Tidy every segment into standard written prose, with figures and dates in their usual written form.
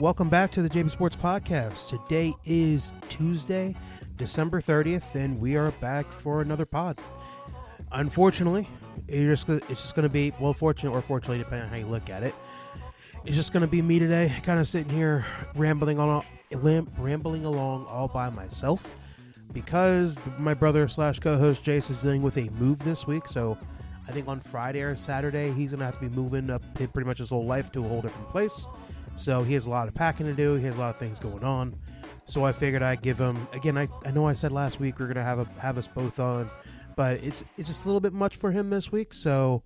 Welcome back to the JB Sports Podcast. Today is Tuesday, December 30th, and we are back for another pod. Unfortunately, it's just going to be, well, fortunate or fortunately, depending on how you look at it, it's just going to be me today, kind of sitting here rambling along all by myself because my brother / co-host Jace is dealing with a move this week. So I think on Friday or Saturday, he's going to have to be moving up pretty much his whole life to a whole different place. So he has a lot of packing to do. He has a lot of things going on. So I figured I'd give him, again, I know I said last week we're going to have us both on, but it's just a little bit much for him this week. So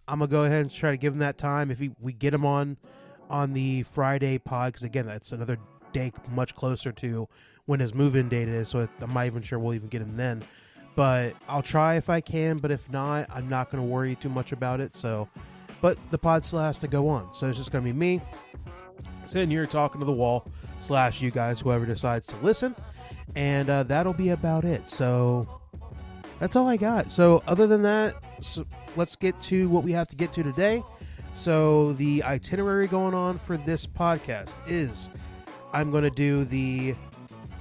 I'm going to go ahead and try to give him that time. If we get him on the Friday pod, because again, that's another day much closer to when his move-in date is. So I'm not even sure we'll even get him then. But I'll try if I can, but if not, I'm not going to worry too much about it. So, but the pod still has to go on. So it's just going to be me sitting here talking to the wall / you guys, whoever decides to listen. And that'll be about it. So that's all I got. So other than that, let's get to what we have to get to today. So the itinerary going on for this podcast is I'm going to do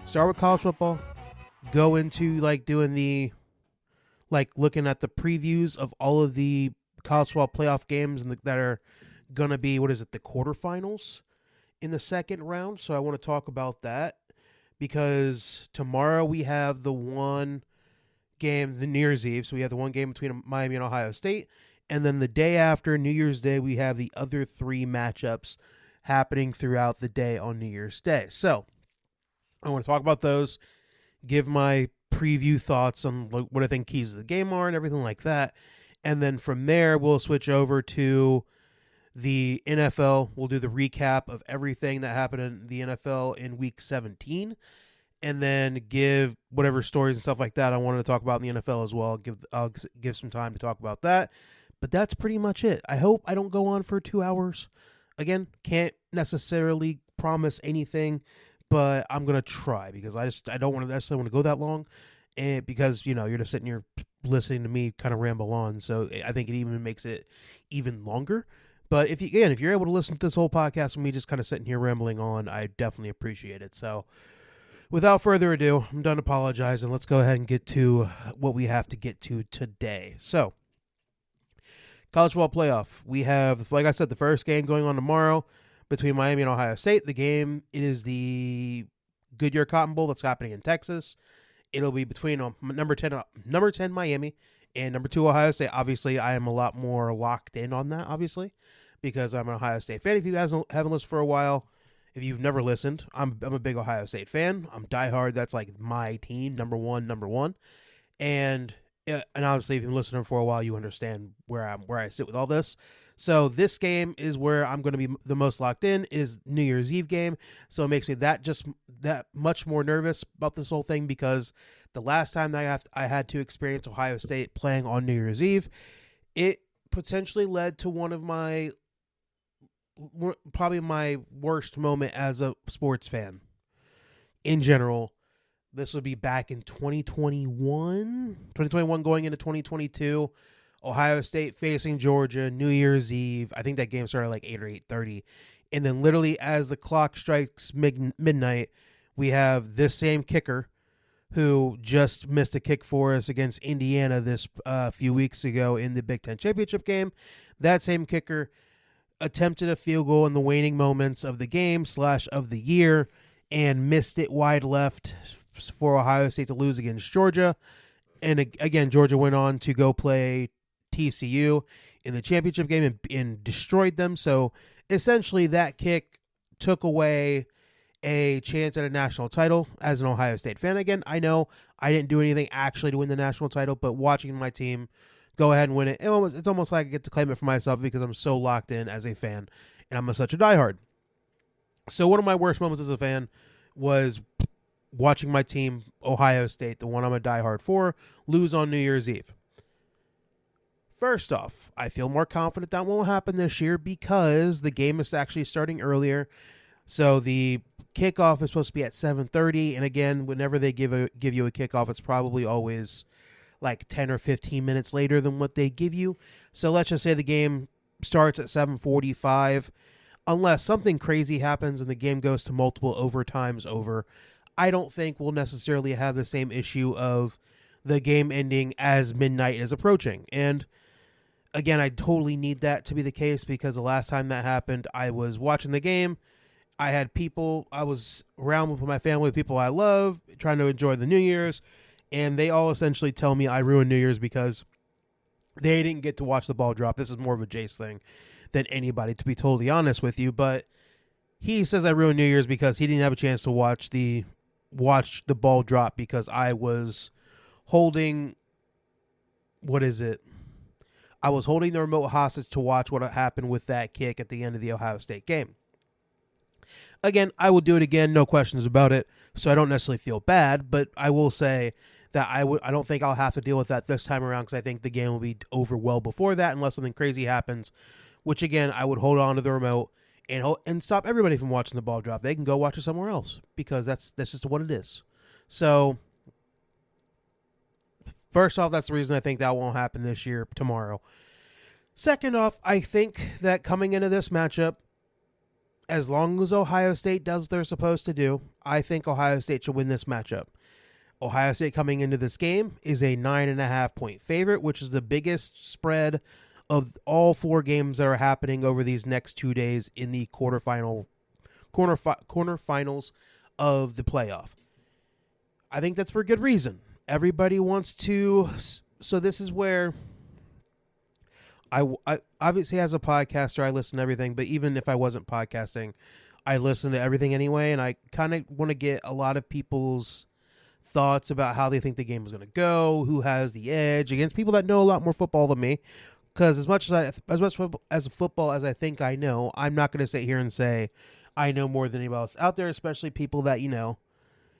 start with college football, go into doing looking at the previews of all of the college football playoff games that are going to be, the quarterfinals in the second round. So I want to talk about that because tomorrow we have the one game, the New Year's Eve. So we have the one game between Miami and Ohio State. And then the day after New Year's Day, we have the other three matchups happening throughout the day on New Year's Day. So I want to talk about those, give my preview thoughts on what I think keys of the game are and everything like that. And then from there, we'll switch over to the NFL. We'll do the recap of everything that happened in the NFL in Week 17. And then give whatever stories and stuff like that I wanted to talk about in the NFL as well. I'll give some time to talk about that. But that's pretty much it. I hope I don't go on for 2 hours. Again, can't necessarily promise anything, but I'm going to try because I don't want to necessarily want to go that long. And because, you're just sitting here listening to me kind of ramble on. So I think it even makes it even longer. But if you're able to listen to this whole podcast with me just kind of sitting here rambling on, I definitely appreciate it. So without further ado, I'm done apologizing. Let's go ahead and get to what we have to get to today. So college football playoff. We have, like I said, the first game going on tomorrow between Miami and Ohio State. The game is the Goodyear Cotton Bowl that's happening in Texas. It'll be between number 10 Miami and number 2 Ohio State. Obviously, I am a lot more locked in on that, obviously, because I'm an Ohio State fan. If you guys haven't listened for a while, if you've never listened, I'm a big Ohio State fan. I'm diehard. That's like my team, number one. And obviously, if you've been listening for a while, you understand where I sit with all this. So this game is where I'm going to be the most locked in. It is New Year's Eve game, so it makes me that much more nervous about this whole thing because the last time that I had to experience Ohio State playing on New Year's Eve, it potentially led to one of probably my worst moment as a sports fan in general. This would be back in 2021 going into 2022. Ohio State facing Georgia, New Year's Eve. I think that game started like 8 or 8:30. And then literally as the clock strikes midnight, we have this same kicker who just missed a kick for us against Indiana this few weeks ago in the Big Ten Championship game. That same kicker attempted a field goal in the waning moments of the game / of the year and missed it wide left for Ohio State to lose against Georgia. And again, Georgia went on to go play TCU in the championship game and destroyed them. So essentially that kick took away a chance at a national title as an Ohio State fan. Again, I know I didn't do anything actually to win the national title, but watching my team go ahead and win it, it's almost like I get to claim it for myself because I'm so locked in as a fan and I'm such a diehard. So one of my worst moments as a fan was watching my team, Ohio State, the one I'm a diehard for, lose on New Year's Eve. First off, I feel more confident that won't happen this year because the game is actually starting earlier. So the kickoff is supposed to be at 7:30, and again, whenever they give you a kickoff, it's probably always like 10 or 15 minutes later than what they give you. So let's just say the game starts at 7:45. unless something crazy happens and the game goes to multiple overtimes over, I don't think we'll necessarily have the same issue of the game ending as midnight is approaching. And again, I totally need that to be the case because the last time that happened, I was watching the game. I was around with my family, people I love, trying to enjoy the New Year's, and they all essentially tell me I ruined New Year's because they didn't get to watch the ball drop. This is more of a Jace thing than anybody, to be totally honest with you. But he says I ruined New Year's because he didn't have a chance to watch the ball drop because I was holding, I was holding the remote hostage to watch what happened with that kick at the end of the Ohio State game. Again, I will do it again, no questions about it, so I don't necessarily feel bad, but I will say that I don't think I'll have to deal with that this time around because I think the game will be over well before that unless something crazy happens, which again, I would hold on to the remote and stop everybody from watching the ball drop. They can go watch it somewhere else because that's just what it is. So, first off, that's the reason I think that won't happen this year, tomorrow. Second off, I think that coming into this matchup, as long as Ohio State does what they're supposed to do, I think Ohio State should win this matchup. Ohio State coming into this game is a 9.5 point favorite, which is the biggest spread of all 4 games that are happening over these next 2 days in the quarterfinals of the playoff. I think that's for a good reason. Everybody wants to, so this is where I obviously as a podcaster, I listen to everything, but even if I wasn't podcasting, I listen to everything anyway, and I kind of want to get a lot of people's thoughts about how they think the game is going to go, who has the edge against people that know a lot more football than me, because as much as football as I think I know, I'm not going to sit here and say I know more than anybody else out there, especially people that,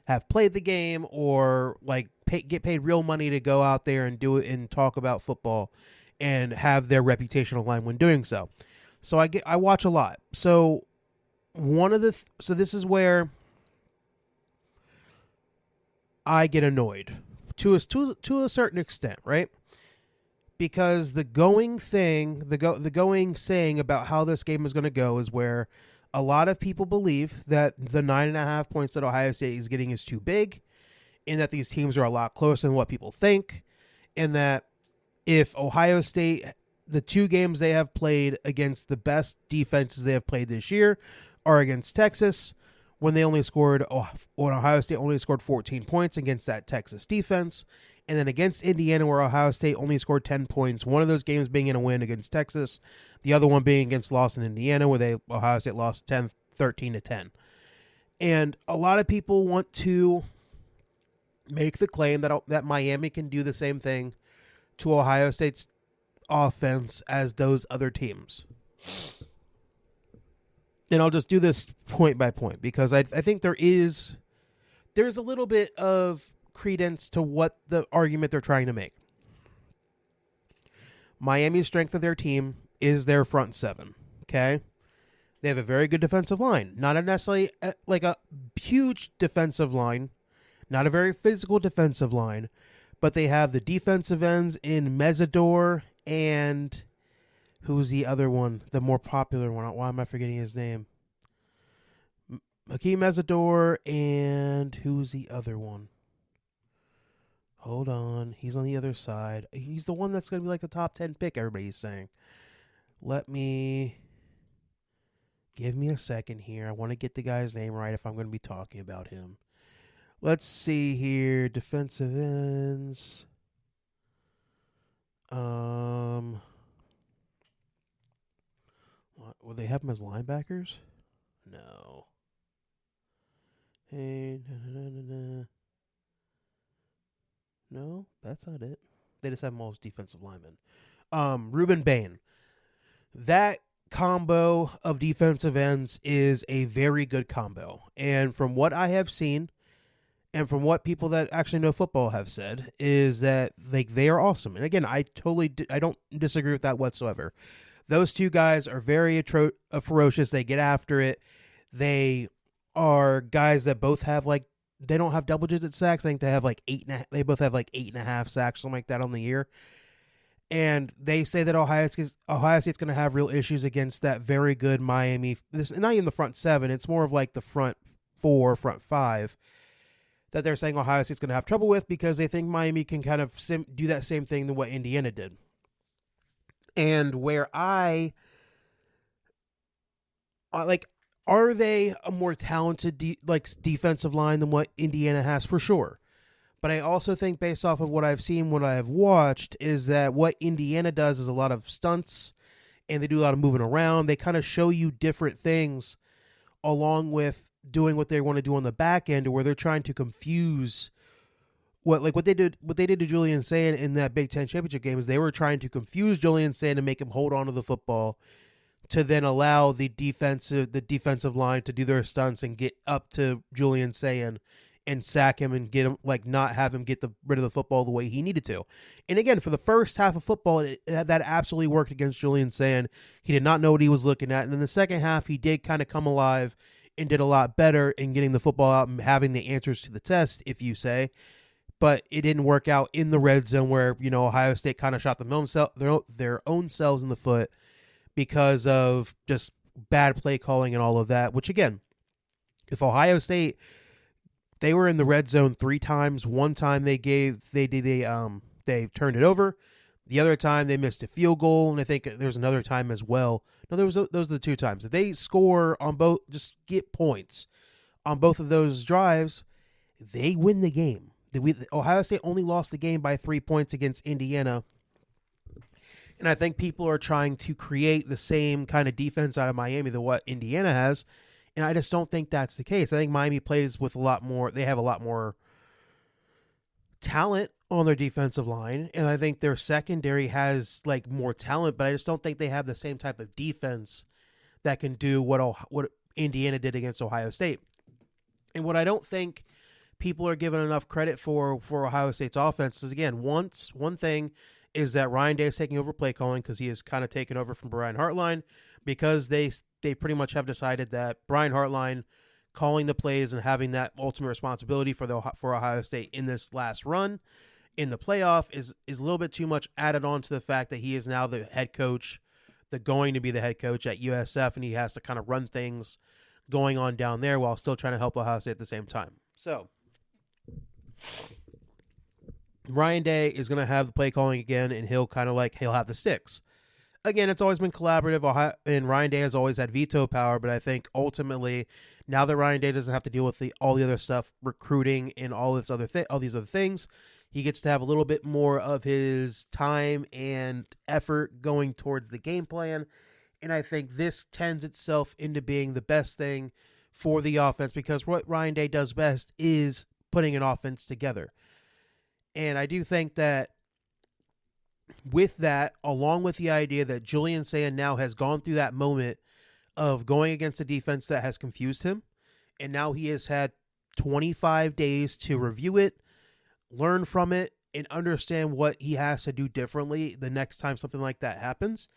have played the game or get paid real money to go out there and do it and talk about football and have their reputation aligned when doing so. So I watch a lot. So so this is where I get annoyed to a certain extent, right? Because the going saying about how this game is going to go is where a lot of people believe that the 9.5 points that Ohio State is getting is too big, and that these teams are a lot closer than what people think, and that if Ohio State, the 2 games they have played against the best defenses they have played this year are against Texas, when Ohio State only scored 14 points against that Texas defense, and then against Indiana, where Ohio State only scored 10 points, one of those games being in a win against Texas, the other one being against loss in Indiana, where Ohio State lost 13-10. And a lot of people want to make the claim that Miami can do the same thing to Ohio State's offense as those other teams. And I'll just do this point by point because I think there's a little bit of credence to what the argument they're trying to make. Miami's strength of their team is their front 7, okay? They have a very good defensive line. Not necessarily like a huge defensive line, not a very physical defensive line, but they have the defensive ends in Mesidor and who's the other one, the more popular one? Why am I forgetting his name? Hakeem Mesidor and who's the other one? Hold on. He's on the other side. He's the one that's going to be like a top 10 pick, everybody's saying. Give me a second here. I want to get the guy's name right if I'm going to be talking about him. Let's see here. Defensive ends. Will they have him as linebackers? No. Hey, No, that's not it. They just have most defensive linemen. Ruben Bain. That combo of defensive ends is a very good combo. And from what I have seen, and from what people that actually know football have said, is that they are awesome. And again, I don't disagree with that whatsoever. Those 2 guys are very ferocious. They get after it. They are guys that both have they don't have double-digit sacks. I think they have 8.5. They both have 8.5 sacks, something like that on the year. And they say that Ohio State's going to have real issues against that very good Miami. This not even the front seven. It's more of like the front four, front five that they're saying Ohio State's going to have trouble with because they think Miami can kind of do that same thing than what Indiana did. And where I like, are they a more talented defensive line than what Indiana has? For sure. But I also think, based off of what I've seen, what I've watched, is that what Indiana does is a lot of stunts, and they do a lot of moving around. They kind of show you different things along with doing what they want to do on the back end, where they're trying to confuse what they did to Julian Sand in that Big Ten championship game. Is they were trying to confuse Julian Sand and make him hold on to the football, to then allow the defensive line to do their stunts and get up to Julian Sand and sack him and get him, not have him get rid of the football the way he needed to. And again, for the first half of football, that absolutely worked against Julian Sand. He did not know what he was looking at. And in the second half, he did kind of come alive and did a lot better in getting the football out and having the answers to the test, if you say. But it didn't work out in the red zone, where, Ohio State kind of shot their own selves in the foot because of just bad play calling and all of that. Which, again, if Ohio State, they were in the red zone 3 times. One time they turned it over. The other time they missed a field goal, and I think there's another time as well. No, those are the 2 times. If they score on both, just get points on both of those drives, they win the game. Ohio State only lost the game by 3 points against Indiana. And I think people are trying to create the same kind of defense out of Miami than what Indiana has. And I just don't think that's the case. I think Miami plays with they have a lot more talent on their defensive line. And I think their secondary has more talent, but I just don't think they have the same type of defense that can do what Indiana did against Ohio State. And what I don't think people are given enough credit for Ohio State's offense is, again, one thing is that Ryan Day is taking over play calling, because he has kind of taken over from Brian Hartline, because they pretty much have decided that Brian Hartline calling the plays and having that ultimate responsibility for Ohio State in this last run in the playoff is a little bit too much added on to the fact that he is now the head coach, going to be the head coach at USF, and he has to kind of run things going on down there while still trying to help Ohio State at the same time. So Ryan Day is going to have the play calling again, and he'll have the sticks. Again, it's always been collaborative, and Ryan Day has always had veto power, but I think ultimately, now that Ryan Day doesn't have to deal with all the other stuff, recruiting and all these other things, he gets to have a little bit more of his time and effort going towards the game plan, and I think this tends itself into being the best thing for the offense, because what Ryan Day does best is putting an offense together. And I do think that with that, along with the idea that Julian Sand now has gone through that moment of going against a defense that has confused him, and now he has had 25 days to review it, learn from it, and understand what he has to do differently the next time something like that happens.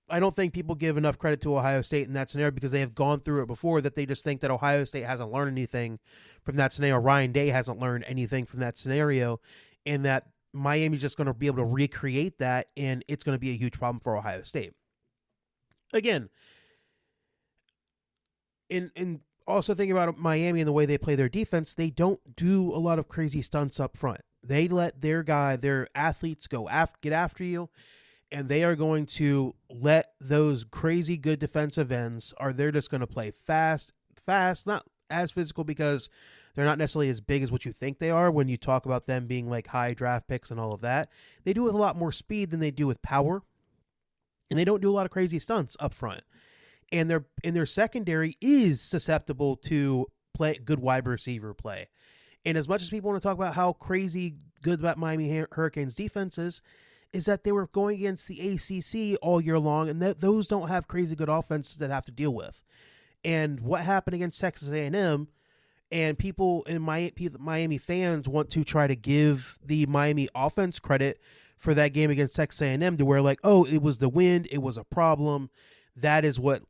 I don't think people give enough credit to Ohio State in that scenario, because they have gone through it before, that they just think that Ohio State hasn't learned anything from that scenario. Ryan Day hasn't learned anything from that scenario, and that Miami's just going to be able to recreate that, and it's going to be a huge problem for Ohio State. Again, in also thinking about Miami and the way they play their defense, they don't do a lot of crazy stunts up front. They let their athletes get after you, and they are going to let those crazy good defensive ends, they're just going to play fast, not as physical, because they're not necessarily as big as what you think they are when you talk about them being high draft picks and all of that. They do it with a lot more speed than they do with power, and they don't do a lot of crazy stunts up front. And their secondary is susceptible to play good wide receiver play. And as much as people want to talk about how crazy good about Miami Hurricanes defense is that they were going against the ACC all year long, and those don't have crazy good offenses that have to deal with. And what happened against Texas A&M, and people in Miami fans want to try to give the Miami offense credit for that game against Texas A&M, to where it was the wind, it was a problem. That is what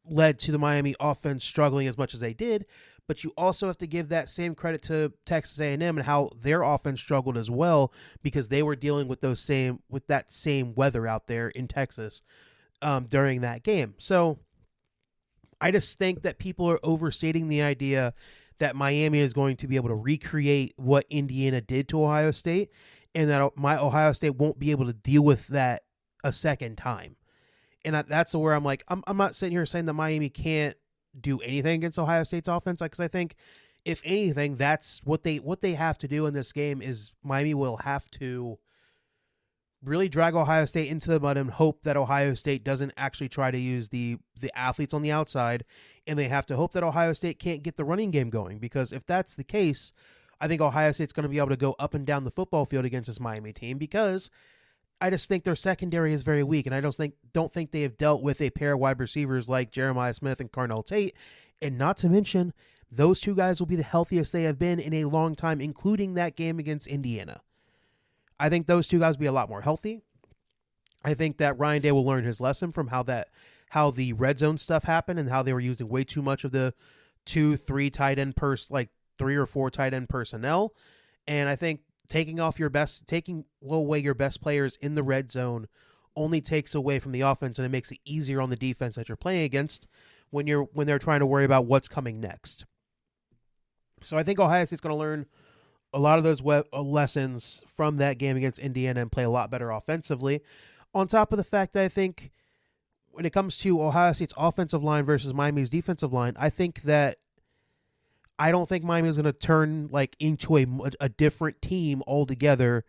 led to the Miami offense struggling as much as they did. but you also have to give that same credit to Texas A&M and how their offense struggled as well, because they were dealing with that same weather out there in Texas during that game. So I just think that people are overstating the idea that Miami is going to be able to recreate what Indiana did to Ohio State, and that Ohio State won't be able to deal with that a second time. And that's where I'm like, I'm not sitting here saying that Miami can't do anything against Ohio State's offense, because I think, if anything, that's what they have to do in this game. Is Miami will have to really drag Ohio State into the mud and hope that Ohio State doesn't actually try to use the athletes on the outside, and they have to hope that Ohio State can't get the running game going, because if that's the case, I think Ohio State's going to be able to go up and down the football field against this Miami team, because I just think their secondary is very weak, and I don't think they have dealt with a pair of wide receivers like Jeremiah Smith and Carnell Tate, and not to mention, those two guys will be the healthiest they have been in a long time, including that game against Indiana. I think those two guys will be a lot more healthy. I think that Ryan Day will learn his lesson from how the red zone stuff happened, and how they were using way too much of the 2-3 tight end 3 or 4 tight end personnel, and I think taking away your best players in the red zone only takes away from the offense, and it makes it easier on the defense that you're playing against when they're trying to worry about what's coming next. So I think Ohio State's going to learn a lot of those lessons from that game against Indiana and play a lot better offensively. On top of the fact that I think when it comes to Ohio State's offensive line versus Miami's defensive line, I don't think Miami is going to turn into a different team altogether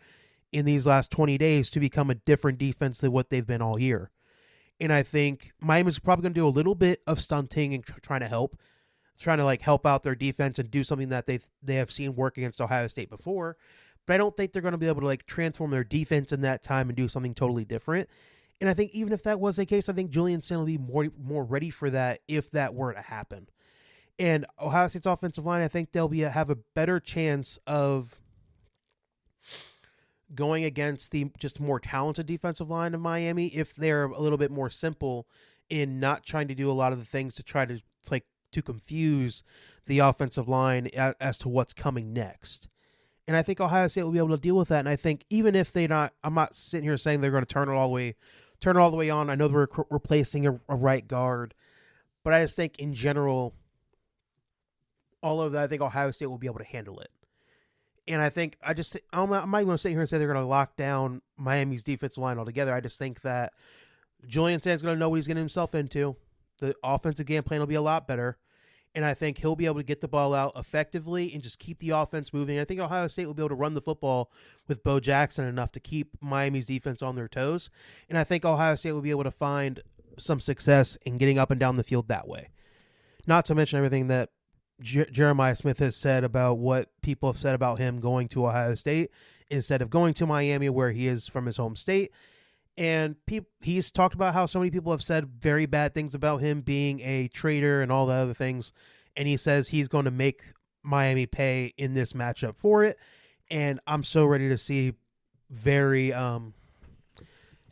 in these last 20 days to become a different defense than what they've been all year. And I think Miami's probably going to do a little bit of stunting and trying to help out their defense and do something that they have seen work against Ohio State before. But I don't think they're going to be able to transform their defense in that time and do something totally different. And I think even if that was the case, I think Julian Sand will be more ready for that if that were to happen. And Ohio State's offensive line, I think they'll have a better chance of going against the just more talented defensive line of Miami if they're a little bit more simple in not trying to do a lot of the things to try to to confuse the offensive line as to what's coming next. And I think Ohio State will be able to deal with that. And I think even if I'm not sitting here saying they're going to turn it all the way on. I know they're replacing a right guard, but I just think in general, all of that, I think Ohio State will be able to handle it. And I think I'm not going to sit here and say they're going to lock down Miami's defensive line altogether. I just think that Julian Sand's going to know what he's getting himself into. The offensive game plan will be a lot better. And I think he'll be able to get the ball out effectively and just keep the offense moving. I think Ohio State will be able to run the football with Bo Jackson enough to keep Miami's defense on their toes. And I think Ohio State will be able to find some success in getting up and down the field that way. Not to mention everything that Jeremiah Smith has said about what people have said about him going to Ohio State instead of going to Miami, where he is from his home state. And he's talked about how so many people have said very bad things about him being a traitor and all the other things. And he says he's going to make Miami pay in this matchup for it. And I'm so ready to see very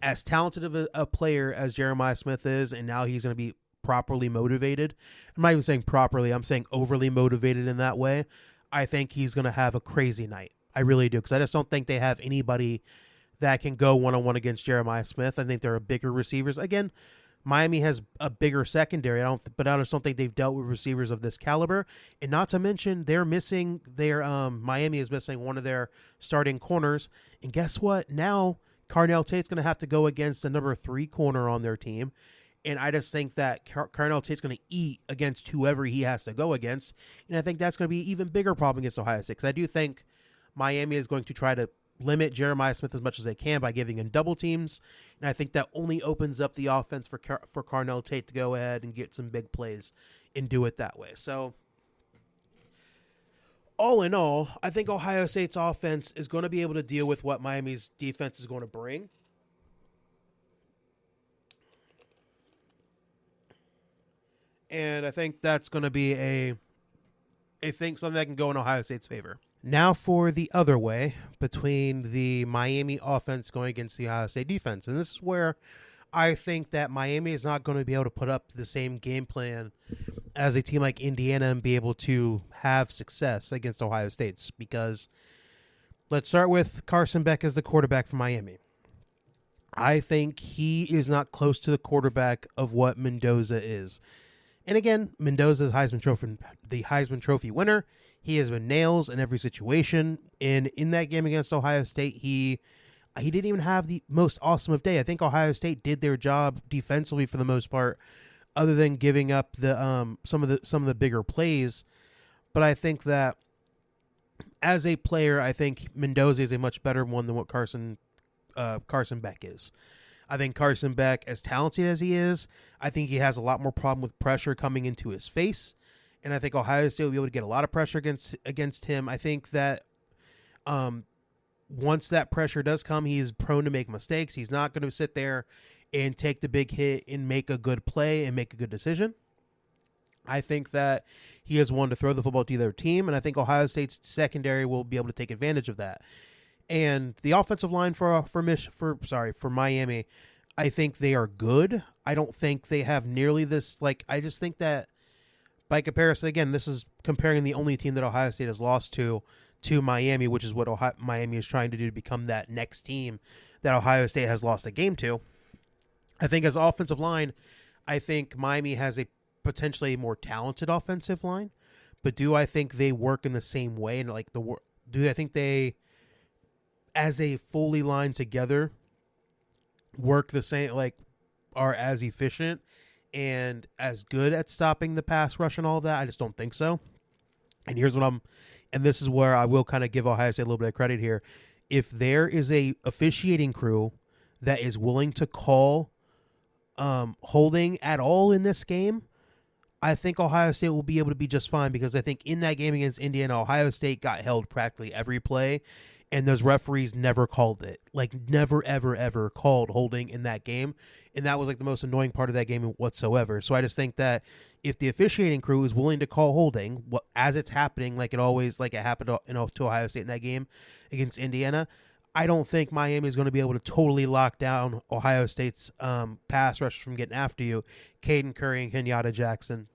as talented of a player as Jeremiah Smith is, and now he's going to be properly motivated. I'm not even saying properly. I'm saying overly motivated in that way. I think he's going to have a crazy night. I really do, because I just don't think they have anybody that can go one-on-one against Jeremiah Smith. I think there are bigger receivers. Again, Miami has a bigger secondary. I just don't think they've dealt with receivers of this caliber. And not to mention, Miami is missing one of their starting corners. And guess what? Now, Carnell Tate's going to have to go against the number 3 corner on their team. And I just think that Carnell Tate's going to eat against whoever he has to go against. And I think that's going to be an even bigger problem against Ohio State, because I do think Miami is going to try to limit Jeremiah Smith as much as they can by giving him double teams. And I think that only opens up the offense for Carnell Tate to go ahead and get some big plays and do it that way. So all in all, I think Ohio State's offense is going to be able to deal with what Miami's defense is going to bring. And I think that's going to be something that can go in Ohio State's favor. Now for the other way, between the Miami offense going against the Ohio State defense. And this is where I think that Miami is not going to be able to put up the same game plan as a team like Indiana and be able to have success against Ohio State, because let's start with Carson Beck as the quarterback for Miami. I think he is not close to the quarterback of what Mendoza is. And again, Mendoza is the Heisman Trophy winner. He has been nails in every situation. And in that game against Ohio State, he didn't even have the most awesome of day. I think Ohio State did their job defensively for the most part, other than giving up the some of the bigger plays. But I think that as a player, I think Mendoza is a much better one than what Carson Beck is. I think Carson Beck, as talented as he is, I think he has a lot more problem with pressure coming into his face. And I think Ohio State will be able to get a lot of pressure against him. I think that once that pressure does come, he's prone to make mistakes. He's not going to sit there and take the big hit and make a good play and make a good decision. I think that he is one to throw the football to either team, and I think Ohio State's secondary will be able to take advantage of that. And the offensive line for Miami, I think they are good. I don't think they have nearly this. I just think that by comparison, again, this is comparing the only team that Ohio State has lost to Miami, which is what Miami is trying to do to become that next team that Ohio State has lost a game to. I think as offensive line, I think Miami has a potentially more talented offensive line, but do I think they work in the same way? And do I think they, as a fully line together, work the same, are as efficient and as good at stopping the pass rush and all that? I just don't think so. And and this is where I will kind of give Ohio State a little bit of credit here. If there is a officiating crew that is willing to call holding at all in this game, I think Ohio State will be able to be just fine, because I think in that game against Indiana, Ohio State got held practically every play, and those referees never called it. Never, ever, ever called holding in that game. And that was the most annoying part of that game whatsoever. So I just think that if the officiating crew is willing to call holding as it's happening, it happened to Ohio State in that game against Indiana, I don't think Miami is going to be able to totally lock down Ohio State's pass rush from getting after you. Caden Curry and Kenyatta Jackson,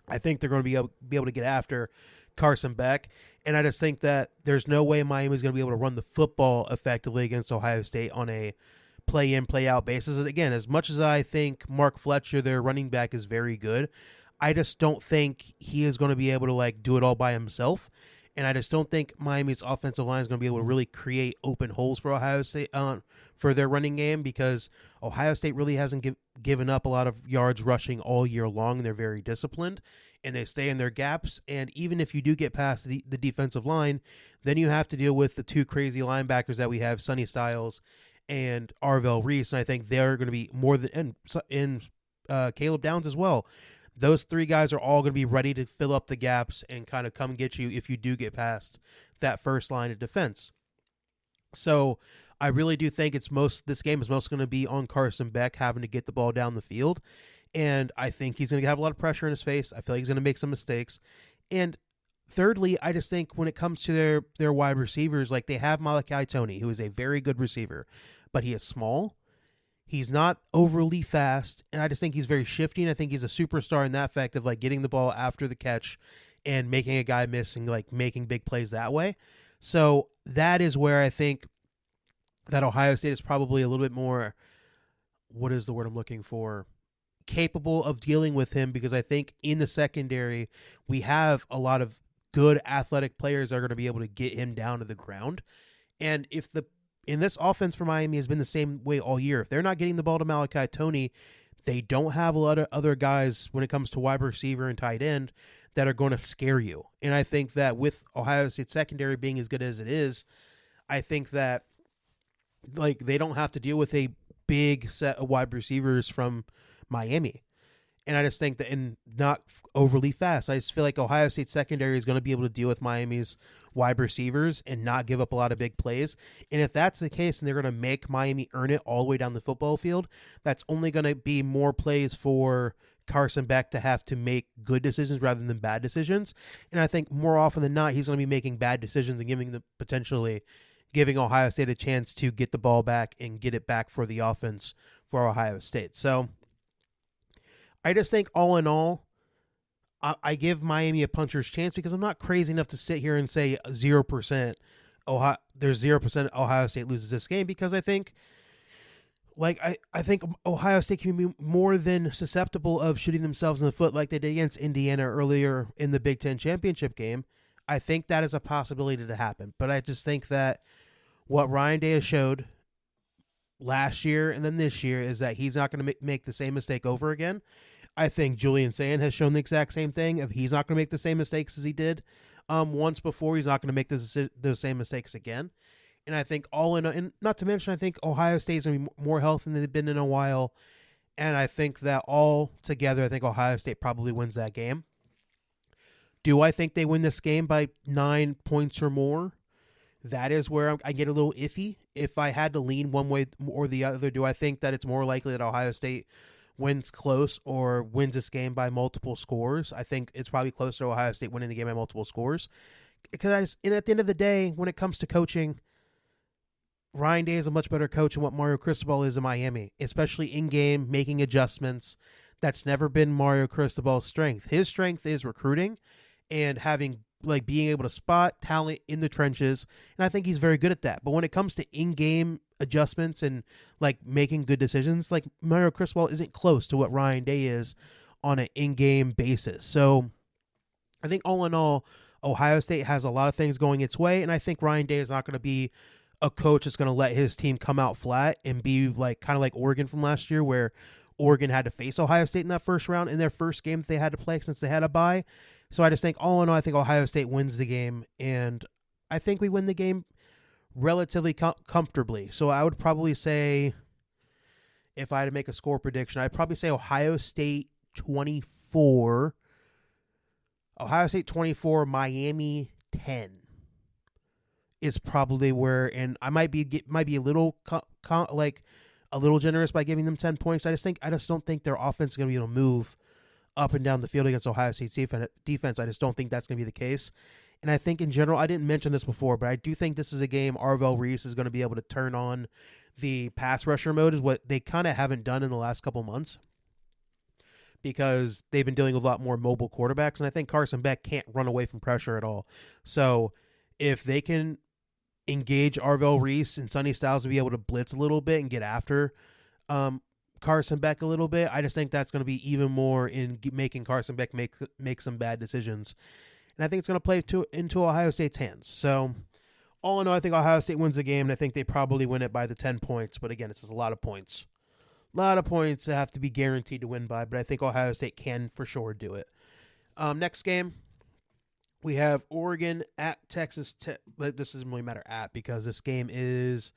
I think they're going to be able to get after Carson Beck. And I just think that there's no way Miami is going to be able to run the football effectively against Ohio State on a play-in, play-out basis. And again, as much as I think Mark Fletcher, their running back, is very good, I just don't think he is going to be able to do it all by himself. And I just don't think Miami's offensive line is going to be able to really create open holes for Ohio State for their running game, because Ohio State really hasn't given up a lot of yards rushing all year long, and they're very disciplined, and they stay in their gaps. And even if you do get past the defensive line, then you have to deal with the two crazy linebackers that we have, Sonny Styles and Arvell Reese, and I think they're going to be more than in Caleb Downs as well. Those three guys are all going to be ready to fill up the gaps and kind of come get you if you do get past that first line of defense. So I really do think this game is most going to be on Carson Beck having to get the ball down the field. And I think he's going to have a lot of pressure in his face. I feel like he's going to make some mistakes. And thirdly, I just think when it comes to their wide receivers, they have Malachi Toney, who is a very good receiver, but he is small. He's not overly fast, and I just think he's very shifty, and I think he's a superstar in that fact of getting the ball after the catch and making a guy miss and making big plays that way. So that is where I think that Ohio State is probably a little bit more, what is the word I'm looking for, capable of dealing with him, because I think in the secondary we have a lot of good athletic players that are going to be able to get him down to the ground. And in this offense for Miami has been the same way all year. If they're not getting the ball to Malachi Toney, they don't have a lot of other guys when it comes to wide receiver and tight end that are going to scare you. And I think that with Ohio State secondary being as good as it is, I think that they don't have to deal with a big set of wide receivers from Miami. And I just think that, and not overly fast, I just feel like Ohio State secondary is going to be able to deal with Miami's wide receivers and not give up a lot of big plays. And if that's the case, and they're going to make Miami earn it all the way down the football field, that's only going to be more plays for Carson Beck to have to make good decisions rather than bad decisions. And I think more often than not, he's going to be making bad decisions and potentially giving Ohio State a chance to get the ball back and get it back for the offense for Ohio State. So I just think all in all, I give Miami a puncher's chance because I'm not crazy enough to sit here and say 0%. There's 0% Ohio State loses this game, because I think I think Ohio State can be more than susceptible of shooting themselves in the foot like they did against Indiana earlier in the Big Ten championship game. I think that is a possibility to happen. But I just think that what Ryan Day has showed last year and then this year is that he's not going to make the same mistake over again. I think Julian Sand has shown the exact same thing. If he's not going to make the same mistakes as he did once before, he's not going to make those same mistakes again. And I think and not to mention, I think Ohio State's going to be more healthy than they've been in a while. And I think that all together, I think Ohio State probably wins that game. Do I think they win this game by 9 points or more? That is where I get a little iffy. If I had to lean one way or the other, do I think that it's more likely that Ohio State wins close or wins this game by multiple scores? I think it's probably closer to Ohio State winning the game by multiple scores. Because at the end of the day, when it comes to coaching, Ryan Day is a much better coach than what Mario Cristobal is in Miami, especially in-game, making adjustments. That's never been Mario Cristobal's strength. His strength is recruiting and being able to spot talent in the trenches, and I think he's very good at that. But when it comes to in-game adjustments and making good decisions, Mario Cristobal isn't close to what Ryan Day is on an in-game basis. So I think all in all, Ohio State has a lot of things going its way, and I think Ryan Day is not going to be a coach that's going to let his team come out flat and be kind of like Oregon from last year, where Oregon had to face Ohio State in that first round in their first game that they had to play since they had a bye. So I just think all in all, I think Ohio State wins the game, and I think we win the game relatively comfortably. So I would probably say, if I had to make a score prediction, I'd probably say Ohio State 24, Miami 10. Is probably where, and I might be a little a little generous by giving them 10 points. I just don't think their offense is going to be able to move up and down the field against Ohio State's defense. I just don't think that's going to be the case. And I think in general, I didn't mention this before, but I do think this is a game Arvell Reese is going to be able to turn on the pass rusher mode, is what they kind of haven't done in the last couple months, because they've been dealing with a lot more mobile quarterbacks, and I think Carson Beck can't run away from pressure at all. So if they can engage Arvell Reese and Sonny Styles to be able to blitz a little bit and get after Carson Beck a little bit, I just think that's going to be even more in making Carson Beck make some bad decisions. And I think it's going to play into Ohio State's hands. So all in all, I think Ohio State wins the game, and I think they probably win it by the 10 points. But again, it's just a lot of points. A lot of points that have to be guaranteed to win by, but I think Ohio State can for sure do it. Next game, we have Oregon at Texas Tech. But this doesn't really matter because this game is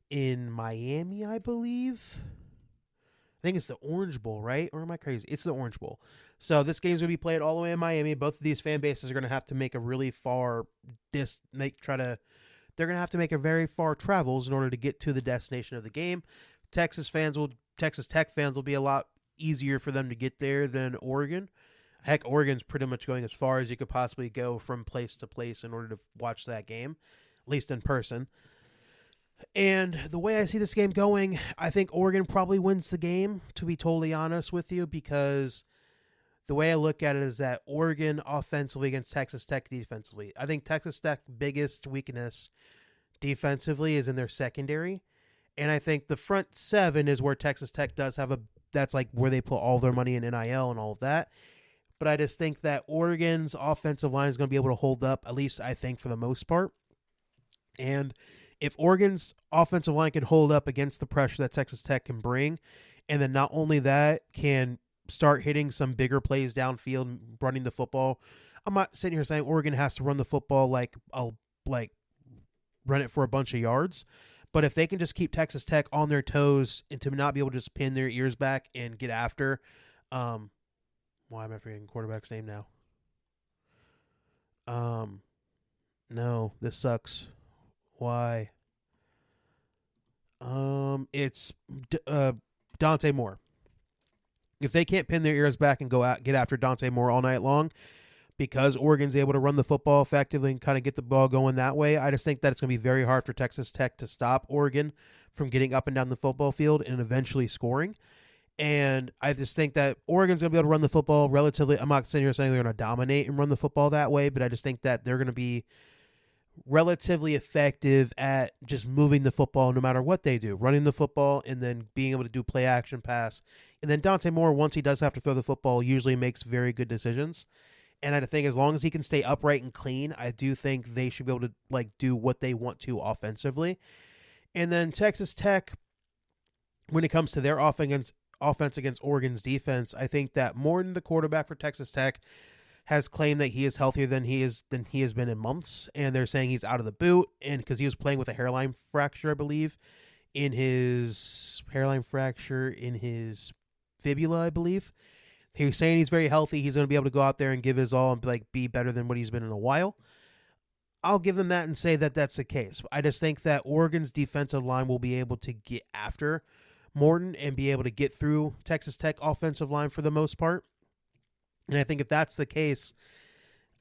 in Miami, I believe. I think it's the Orange Bowl, right? Or am I crazy? It's the Orange Bowl. So this game's going to be played all the way in Miami. Both of these fan bases are going to have to make a really far they're going to have to make a very far travels in order to get to the destination of the game. Texas Tech fans will be a lot easier for them to get there than Oregon. Heck, Oregon's pretty much going as far as you could possibly go from place to place in order to watch that game, at least in person. And the way I see this game going, I think Oregon probably wins the game, to be totally honest with you, because the way I look at it is that Oregon offensively against Texas Tech defensively. I think Texas Tech's biggest weakness defensively is in their secondary. And I think the front seven is where Texas Tech does have that's where they put all their money in NIL and all of that. But I just think that Oregon's offensive line is going to be able to hold up, at least I think for the most part. And if Oregon's offensive line can hold up against the pressure that Texas Tech can bring, and then not only that, can start hitting some bigger plays downfield, running the football. I'm not sitting here saying Oregon has to run the football run it for a bunch of yards. But if they can just keep Texas Tech on their toes and to not be able to just pin their ears back and get after, why am I forgetting quarterback's name now? No, this sucks. Why? It's Dante Moore. If they can't pin their ears back and go out get after Dante Moore all night long, because Oregon's able to run the football effectively and kind of get the ball going that way. I just think that it's going to be very hard for Texas Tech to stop Oregon from getting up and down the football field and eventually scoring. And I just think that Oregon's going to be able to run the football relatively. I'm not sitting here saying they're going to dominate and run the football that way, but I just think that they're going to be relatively effective at just moving the football no matter what they do, running the football and then being able to do play action pass. And then Dante Moore, once he does have to throw the football, usually makes very good decisions. And I think as long as he can stay upright and clean, I do think they should be able to do what they want to offensively. And then Texas Tech, when it comes to their offense against Oregon's defense, I think that Morton, the quarterback for Texas Tech, has claimed that he is healthier than he has been in months, and they're saying he's out of the boot, and because he was playing with a hairline fracture, I believe, in his fibula, I believe. He was saying he's very healthy. He's going to be able to go out there and give his all and be better than what he's been in a while. I'll give them that and say that that's the case. I just think that Oregon's defensive line will be able to get after Morton and be able to get through Texas Tech offensive line for the most part. And I think if that's the case,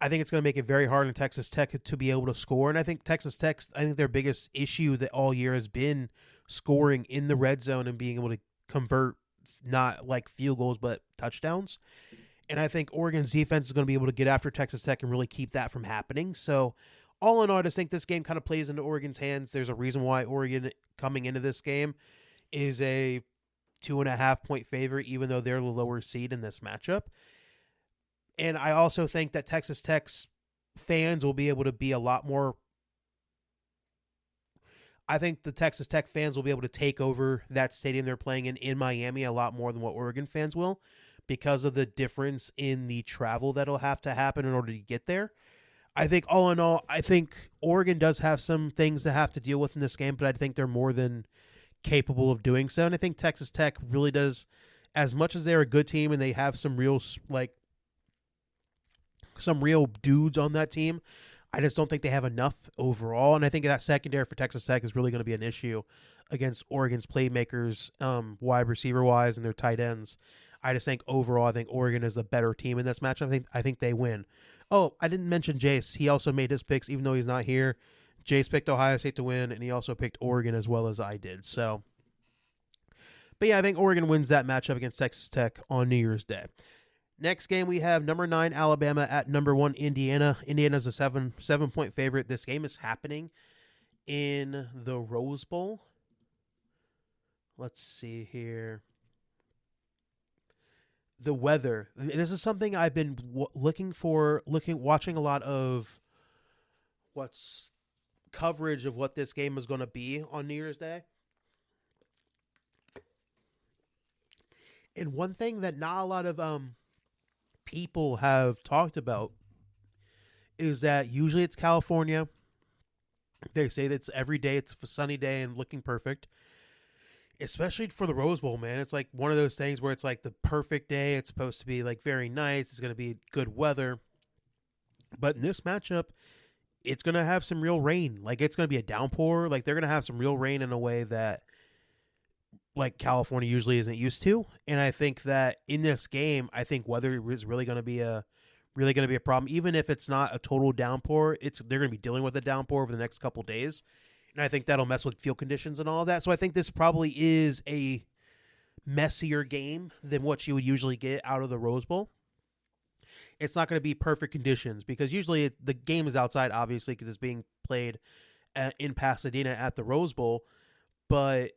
I think it's going to make it very hard on Texas Tech to be able to score. And I think Texas Tech, their biggest issue that all year has been scoring in the red zone and being able to convert not field goals, but touchdowns. And I think Oregon's defense is going to be able to get after Texas Tech and really keep that from happening. So all in all, I just think this game kind of plays into Oregon's hands. There's a reason why Oregon coming into this game is a 2.5 point favorite, even though they're the lower seed in this matchup. And I also think that Texas Tech's fans will be able to be a lot more. I think the Texas Tech fans will be able to take over that stadium they're playing in Miami a lot more than what Oregon fans will, because of the difference in the travel that'll have to happen in order to get there. I think all in all, I think Oregon does have some things to have to deal with in this game, but I think they're more than capable of doing so. And I think Texas Tech really does, as much as they're a good team and they have some real dudes on that team, I just don't think they have enough overall. And I think that secondary for Texas Tech is really going to be an issue against Oregon's playmakers, wide receiver wise, and their tight ends. I just think overall, I think Oregon is the better team in this matchup. I think they win. Oh, I didn't mention Jace. He also made his picks, even though he's not here. Jace picked Ohio State to win, and he also picked Oregon as well as I did. So, but yeah, I think Oregon wins that matchup against Texas Tech on New Year's Day. Next game, we have number 9 Alabama at number 1 Indiana. Indiana's a 7-point favorite. This game is happening in the Rose Bowl. Let's see here. The weather. This is something I've been watching a lot of coverage of what this game is going to be on New Year's Day. And one thing that not a lot of people have talked about is that usually it's California. They say that it's every day, it's a sunny day and looking perfect. Especially for the Rose Bowl, man. It's one of those things where it's the perfect day. It's supposed to be very nice. It's going to be good weather. But in this matchup, it's going to have some real rain. It's going to be a downpour. They're going to have some real rain in a way that California usually isn't used to. And I think that in this game, I think weather is really going to be a problem. Even if it's not a total downpour, they're going to be dealing with a downpour over the next couple days. And I think that'll mess with field conditions and all of that. So I think this probably is a messier game than what you would usually get out of the Rose Bowl. It's not going to be perfect conditions because usually the game is outside, obviously, because it's being played in Pasadena at the Rose Bowl. But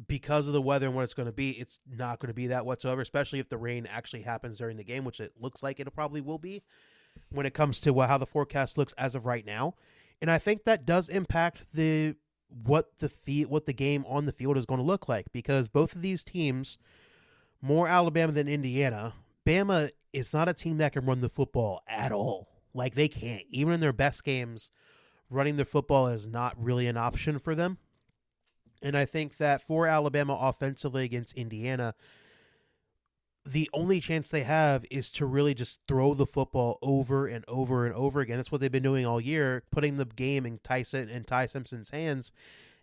because of the weather and what it's going to be, it's not going to be that whatsoever, especially if the rain actually happens during the game, which it looks like it probably will be when it comes to how the forecast looks as of right now. And I think that does impact what the game on the field is going to look like, because both of these teams, more Alabama than Indiana, Bama is not a team that can run the football at all. They can't. Even in their best games, running the football is not really an option for them. And I think that for Alabama offensively against Indiana, the only chance they have is to really just throw the football over and over and over again. That's what they've been doing all year, putting the game in Ty Simpson's hands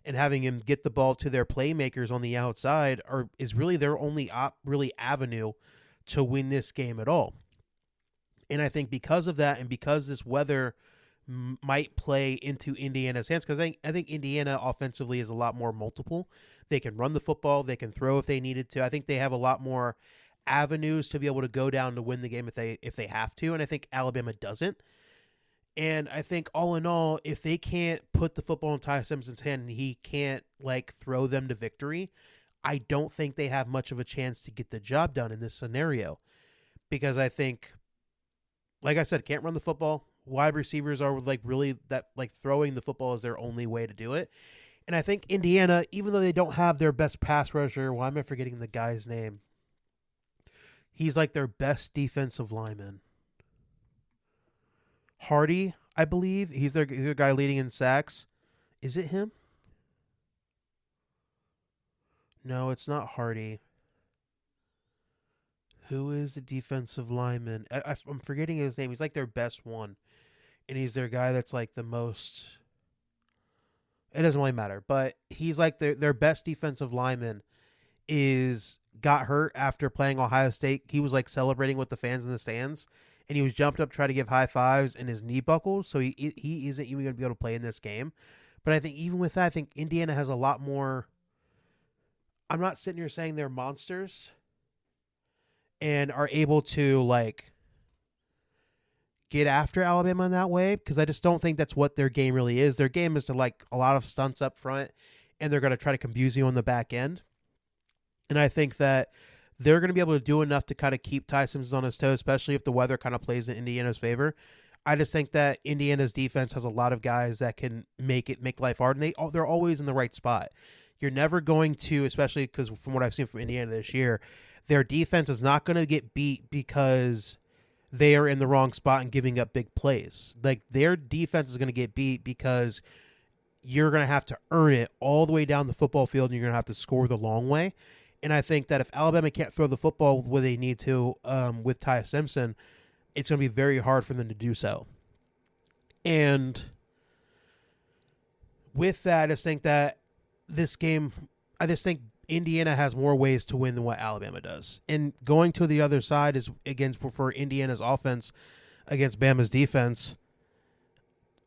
and having him get the ball to their playmakers on the outside is really their only really avenue to win this game at all. And I think because of that, and because this weather might play into Indiana's hands, because I think Indiana offensively is a lot more multiple. They can run the football, they can throw if they needed to. I think they have a lot more avenues to be able to go down to win the game if they have to, and I think Alabama doesn't. And I think all in all, if they can't put the football in Ty Simpson's hand and he can't like throw them to victory, I don't think they have much of a chance to get the job done in this scenario. Because I think, like I said, can't run the football. Wide receivers are like really that like throwing the football is their only way to do it. And I think Indiana, even though they don't have their best pass rusher, why am I forgetting the guy's name? He's like their best defensive lineman. Hardy, I believe. He's their guy leading in sacks. Is it him? No, it's not Hardy. Who is the defensive lineman? I'm forgetting his name. He's like their best one. And he's their guy that's like the most. It doesn't really matter. But he's like their best defensive lineman got hurt after playing Ohio State. He was like celebrating with the fans in the stands. And he was jumped up to try to give high fives and his knee buckled. So he isn't even going to be able to play in this game. But I think even with that, I think Indiana has a lot more. I'm not sitting here saying they're monsters and are able to like get after Alabama in that way, because I just don't think that's what their game really is. Their game is to like a lot of stunts up front, and they're going to try to confuse you on the back end. And I think that they're going to be able to do enough to kind of keep Ty Simpson on his toes, especially if the weather kind of plays in Indiana's favor. I just think that Indiana's defense has a lot of guys that can make life hard, and they're always in the right spot. You're never going to, especially because from what I've seen from Indiana this year, their defense is not going to get beat because they are in the wrong spot and giving up big plays. Like, their defense is going to get beat because you're going to have to earn it all the way down the football field, and you're going to have to score the long way. And I think that if Alabama can't throw the football where they need to with Ty Simpson, it's going to be very hard for them to do so. And with that, I just think that this game, I just think Indiana has more ways to win than what Alabama does. And going to the other side is, again, for Indiana's offense against Bama's defense,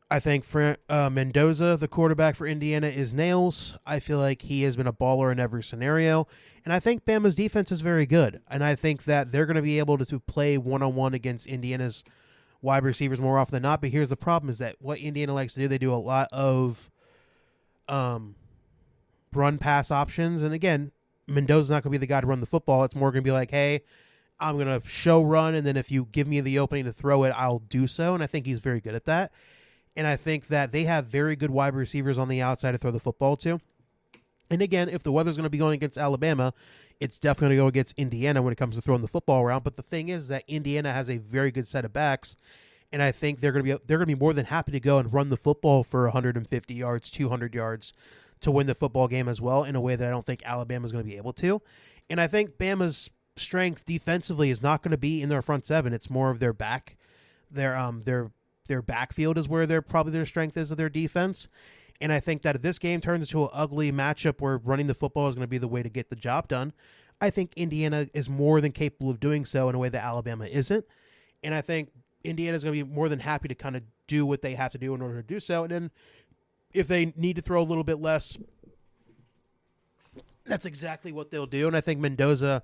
I think for Mendoza, the quarterback for Indiana, is nails. I feel like he has been a baller in every scenario. And I think Bama's defense is very good. And I think that they're going to be able to play one-on-one against Indiana's wide receivers more often than not. But here's the problem is that what Indiana likes to do, they do a lot of run-pass options. And again, Mendoza's not going to be the guy to run the football. It's more going to be like, hey, I'm going to show run, and then if you give me the opening to throw it, I'll do so. And I think he's very good at that. And I think that they have very good wide receivers on the outside to throw the football to. And again, if the weather's going to be going against Alabama, it's definitely going to go against Indiana when it comes to throwing the football around. But the thing is that Indiana has a very good set of backs, and I think they're going to be more than happy to go and run the football for 150 yards, 200 yards to win the football game as well, in a way that I don't think Alabama is going to be able to. And I think Bama's strength defensively is not going to be in their front seven. It's more of their back, their backfield is where their strength is of their defense. And I think that if this game turns into an ugly matchup where running the football is going to be the way to get the job done, I think Indiana is more than capable of doing so in a way that Alabama isn't. And I think Indiana is going to be more than happy to kind of do what they have to do in order to do so. And then if they need to throw a little bit less, that's exactly what they'll do. And I think Mendoza,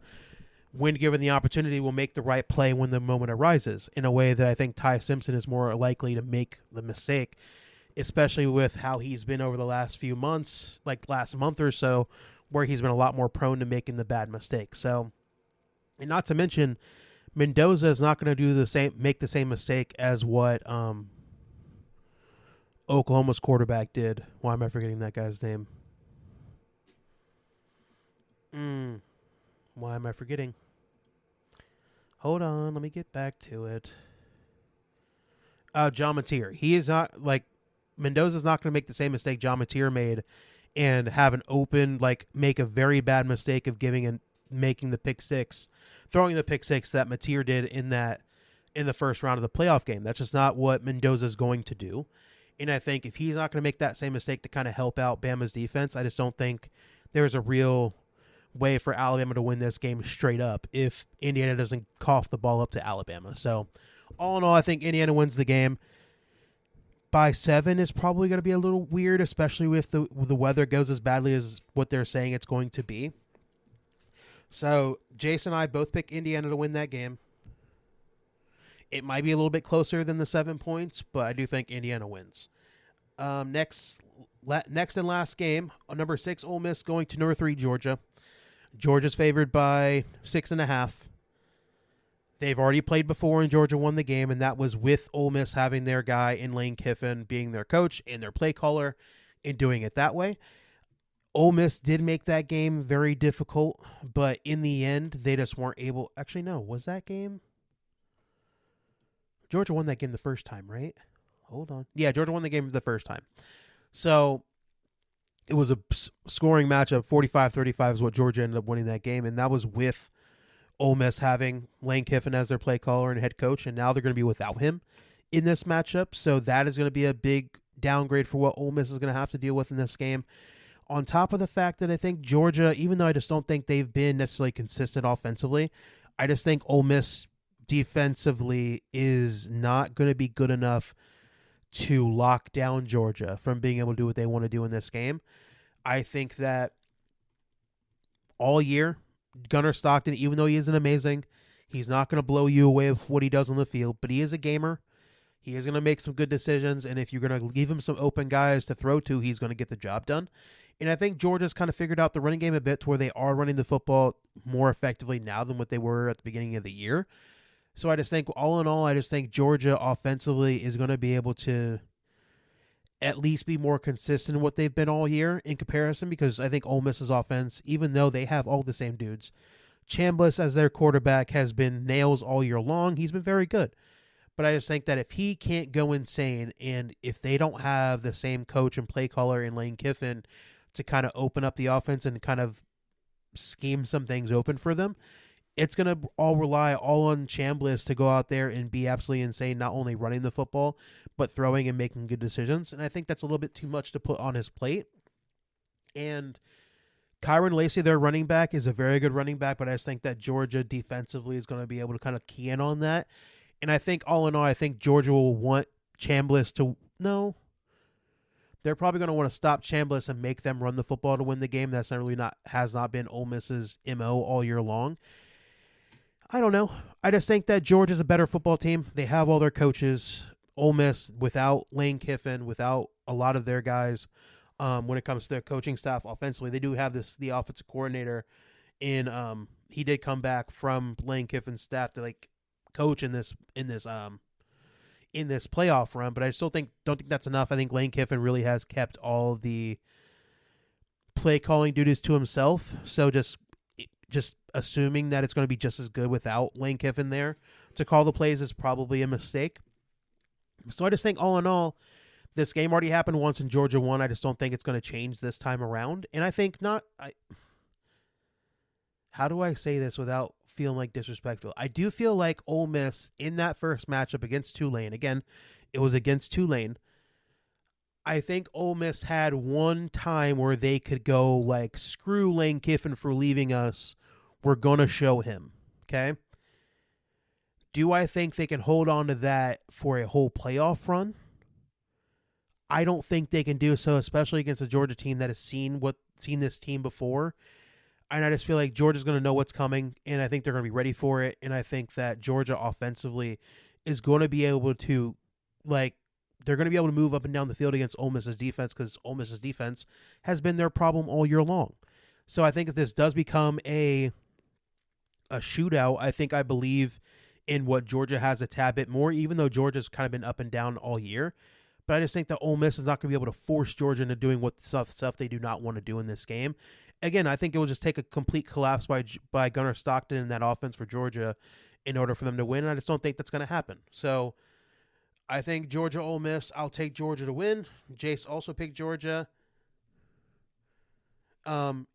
when given the opportunity, will make the right play when the moment arises, in a way that I think Ty Simpson is more likely to make the mistake, especially with how he's been over the last few months, like last month or so, where he's been a lot more prone to making the bad mistake. So, and not to mention, Mendoza is not going to make the same mistake as what Oklahoma's quarterback did. Why am I forgetting that guy's name? Why am I forgetting? Hold on, let me get back to it. John Mateer. He is not, like, Mendoza's not going to make the same mistake John Mateer made and have an open, like, make a very bad mistake of making the pick six, throwing the pick six that Mateer did in the first round of the playoff game. That's just not what Mendoza's going to do. And I think if he's not going to make that same mistake to kind of help out Bama's defense, I just don't think there's a real way for Alabama to win this game straight up if Indiana doesn't cough the ball up to Alabama. So All in all, I think Indiana wins the game. By 7 is probably going to be a little weird, especially with the weather goes as badly as what they're saying it's going to be. So Jason and I both pick Indiana to win that game. It might be a little bit closer than the 7 points, but I do think Indiana wins. Next and last game, number 6 Ole Miss going to number 3 Georgia. Georgia's favored by 6.5. They've already played before, and Georgia won the game, and that was with Ole Miss having their guy in Lane Kiffin being their coach and their play caller and doing it that way. Ole Miss did make that game very difficult, but in the end, they just weren't able. Actually, no, was that game? Georgia won that game the first time, right? Hold on. Yeah, Georgia won the game the first time. So it was a scoring matchup. 45-35 is what Georgia ended up winning that game, and that was with Ole Miss having Lane Kiffin as their play caller and head coach, and now they're going to be without him in this matchup. So that is going to be a big downgrade for what Ole Miss is going to have to deal with in this game. On top of the fact that I think Georgia, even though I just don't think they've been necessarily consistent offensively, I just think Ole Miss defensively is not going to be good enough to lock down Georgia from being able to do what they want to do in this game. I think that all year, Gunnar Stockton, even though he isn't amazing, he's not going to blow you away with what he does on the field, but he is a gamer. He is going to make some good decisions, and if you're going to give him some open guys to throw to, he's going to get the job done. And I think Georgia's kind of figured out the running game a bit to where they are running the football more effectively now than what they were at the beginning of the year. So I just think, all in all, I just think Georgia offensively is going to be able to at least be more consistent in what they've been all year in comparison, because I think Ole Miss's offense, even though they have all the same dudes, Chambliss as their quarterback has been nails all year long. He's been very good. But I just think that if he can't go insane, and if they don't have the same coach and play caller in Lane Kiffin to kind of open up the offense and kind of scheme some things open for them, it's going to all rely all on Chambliss to go out there and be absolutely insane, not only running the football, but throwing and making good decisions. And I think that's a little bit too much to put on his plate. And Kyron Lacey, their running back, is a very good running back, but I just think that Georgia defensively is going to be able to kind of key in on that. And I think, all in all, I think Georgia will want Chambliss to – no. They're probably going to want to stop Chambliss and make them run the football to win the game. That's has not been Ole Miss's MO all year long. I don't know. I just think that Georgia's a better football team. They have all their coaches. Ole Miss, without Lane Kiffin, without a lot of their guys, when it comes to their coaching staff offensively, they do have the offensive coordinator in. He did come back from Lane Kiffin's staff to coach in this playoff run, but I still don't think that's enough. I think Lane Kiffin really has kept all the play calling duties to himself. So just assuming that it's going to be just as good without Lane Kiffin there to call the plays is probably a mistake. So I just think, all in all, this game already happened once and Georgia won. I just don't think it's going to change this time around. And I think how do I say this without feeling like disrespectful? I do feel like Ole Miss in that first matchup against Tulane, again, it was against Tulane. I think Ole Miss had one time where they could go screw Lane Kiffin for leaving us. We're going to show him. Okay. Do I think they can hold on to that for a whole playoff run? I don't think they can do so, especially against a Georgia team that has seen this team before. And I just feel like Georgia's going to know what's coming, and I think they're going to be ready for it. And I think that Georgia offensively is going to be able to, they're going to be able to move up and down the field against Ole Miss's defense, because Ole Miss's defense has been their problem all year long. So I think if this does become a shootout, I believe in what Georgia has a tad bit more, even though Georgia's kind of been up and down all year. But I just think that Ole Miss is not going to be able to force Georgia into doing what stuff they do not want to do in this game. Again, I think it will just take a complete collapse by Gunnar Stockton in that offense for Georgia in order for them to win. And I just don't think that's going to happen. So I think Georgia, Ole Miss, I'll take Georgia to win. Jace also picked Georgia. They're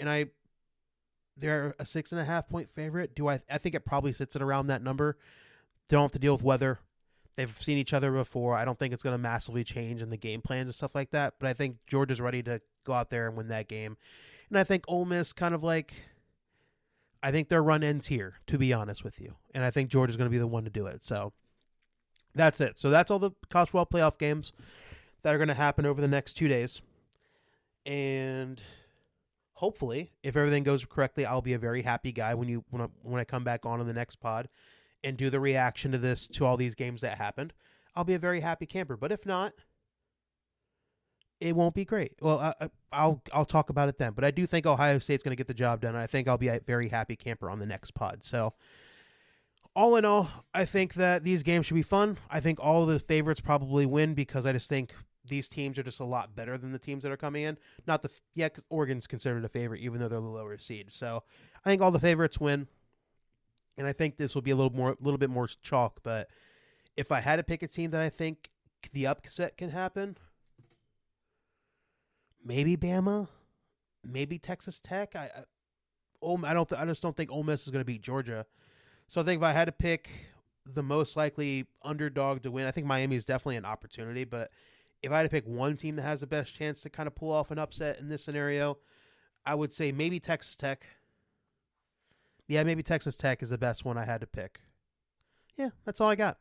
a 6.5 point favorite. I think it probably sits at around that number. They don't have to deal with weather. They've seen each other before. I don't think it's going to massively change in the game plans and stuff like that. But I think Georgia's ready to go out there and win that game. And I think Ole Miss I think their run ends here, to be honest with you. And I think Georgia's going to be the one to do it. So That's it. So that's all the college football playoff games that are going to happen over the next 2 days. And hopefully, if everything goes correctly, I'll be a very happy guy when I come back on the next pod and do the reaction to all these games that happened. I'll be a very happy camper. But if not, it won't be great. Well, I'll talk about it then. But I do think Ohio State's going to get the job done. And I think I'll be a very happy camper on the next pod. So all in all, I think that these games should be fun. I think all of the favorites probably win because I just think these teams are just a lot better than the teams that are coming in. Because Oregon's considered a favorite even though they're the lower seed. So I think all the favorites win. And I think this will be a little bit more chalk. But if I had to pick a team that I think the upset can happen, maybe Bama, maybe Texas Tech. I just don't think Ole Miss is going to beat Georgia. So I think if I had to pick the most likely underdog to win, I think Miami is definitely an opportunity. But if I had to pick one team that has the best chance to kind of pull off an upset in this scenario, I would say maybe Texas Tech. Yeah, maybe Texas Tech is the best one I had to pick. Yeah, that's all I got.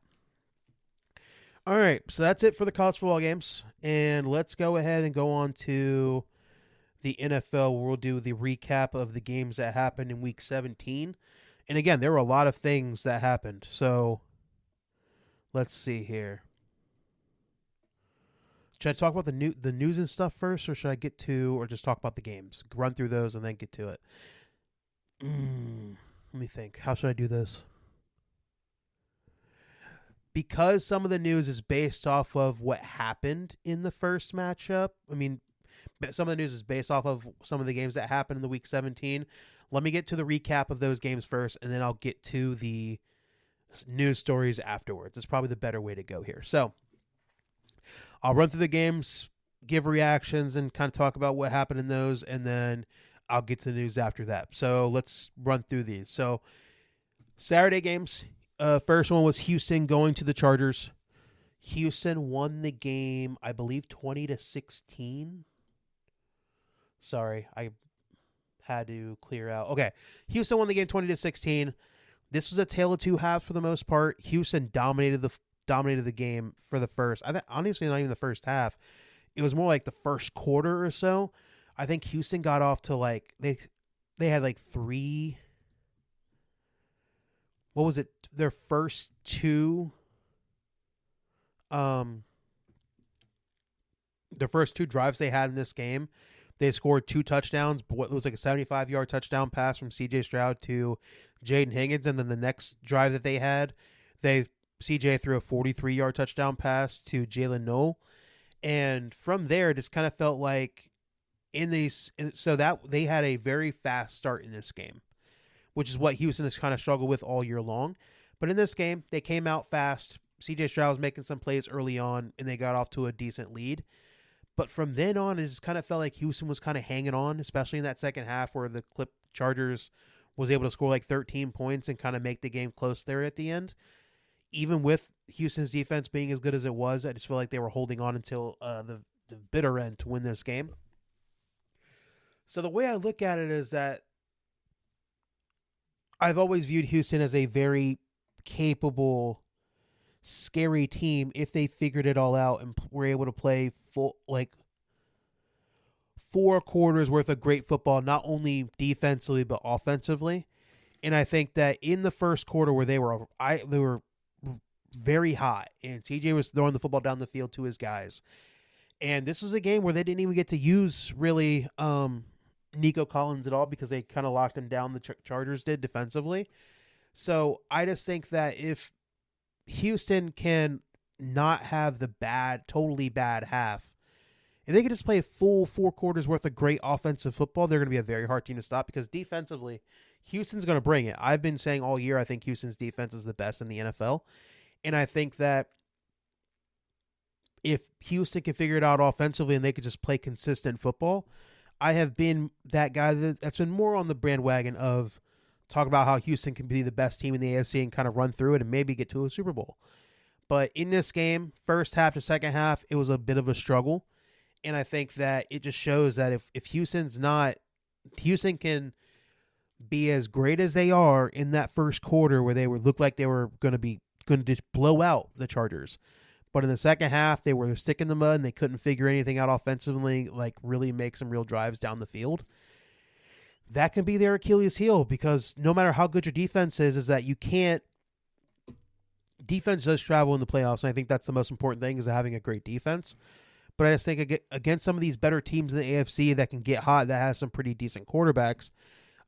All right, so that's it for the college football games. And let's go ahead and go on to the NFL, where we'll do the recap of the games that happened in Week 17. And again, there were a lot of things that happened. So let's see here. Should I talk about the news and stuff first, or should I or just talk about the games? Run through those and then get to it. Let me think. How should I do this? Because some of the news is based off of what happened in the first matchup. I mean, some of the news is based off of some of the games that happened in the Week 17. Let me get to the recap of those games first, and then I'll get to the news stories afterwards. It's probably the better way to go here. So I'll run through the games, give reactions, and kind of talk about what happened in those, and then I'll get to the news after that. So let's run through these. So Saturday games. First one was Houston going to the Chargers. Houston won the game, I believe, 20-16. Sorry, I had to clear out. Okay, Houston won the game 20-16. This was a tale of two halves for the most part. Houston dominated the game for the first. I think honestly, not even the first half. It was more like the first quarter or so. I think Houston got off to they had like three. What was it? Their first two drives they had in this game, they scored 2 touchdowns. But it was like a 75-yard touchdown pass from C.J. Stroud to Jaden Higgins, and then the next drive that they had, C.J. threw a 43-yard touchdown pass to Jalen Noel, and from there, it just kind of felt like so that they had a very fast start in this game, which is what Houston has kind of struggled with all year long. But in this game, they came out fast. C.J. Stroud was making some plays early on, and they got off to a decent lead. But from then on, it just kind of felt like Houston was kind of hanging on, especially in that second half where the Chargers was able to score like 13 points and kind of make the game close there at the end. Even with Houston's defense being as good as it was, I just feel like they were holding on until the bitter end to win this game. So the way I look at it is that I've always viewed Houston as a very capable, scary team if they figured it all out and were able to play full, like 4 quarters worth of great football, not only defensively but offensively. And I think that in the first quarter where they were very hot, and TJ was throwing the football down the field to his guys. And this was a game where they didn't even get to use really Nico Collins at all because they kind of locked him down. The Chargers did defensively. So I just think that if Houston can not have the totally bad half, if they can just play a full 4 quarters worth of great offensive football, they're going to be a very hard team to stop because defensively, Houston's going to bring it. I've been saying all year I think Houston's defense is the best in the NFL. And I think that if Houston can figure it out offensively and they could just play consistent football, I have been that guy that's been more on the bandwagon of talk about how Houston can be the best team in the AFC and kind of run through it and maybe get to a Super Bowl. But in this game, first half to second half, it was a bit of a struggle. And I think that it just shows that if Houston can be as great as they are in that first quarter where they looked like they were going to be going to just blow out the Chargers. But in the second half, they were a stick in the mud and they couldn't figure anything out offensively, like really make some real drives down the field. That can be their Achilles heel, because no matter how good your defense is that you can't. Defense does travel in the playoffs, and I think that's the most important thing, is having a great defense. But I just think against some of these better teams in the AFC that can get hot, that has some pretty decent quarterbacks,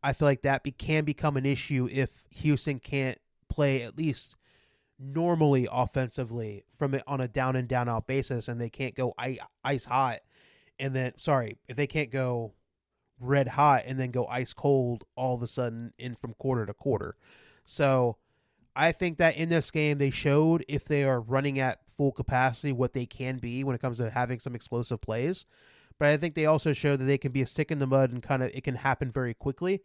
I feel like that can become an issue if Houston can't play at least normally offensively from it on a down and down out basis, and they can't go ice hot, and then if they can't go red hot and then go ice cold all of a sudden in from quarter to quarter. So I think that in this game they showed, if they are running at full capacity, what they can be when it comes to having some explosive plays. But I think they also showed that they can be a stick in the mud and it can happen very quickly.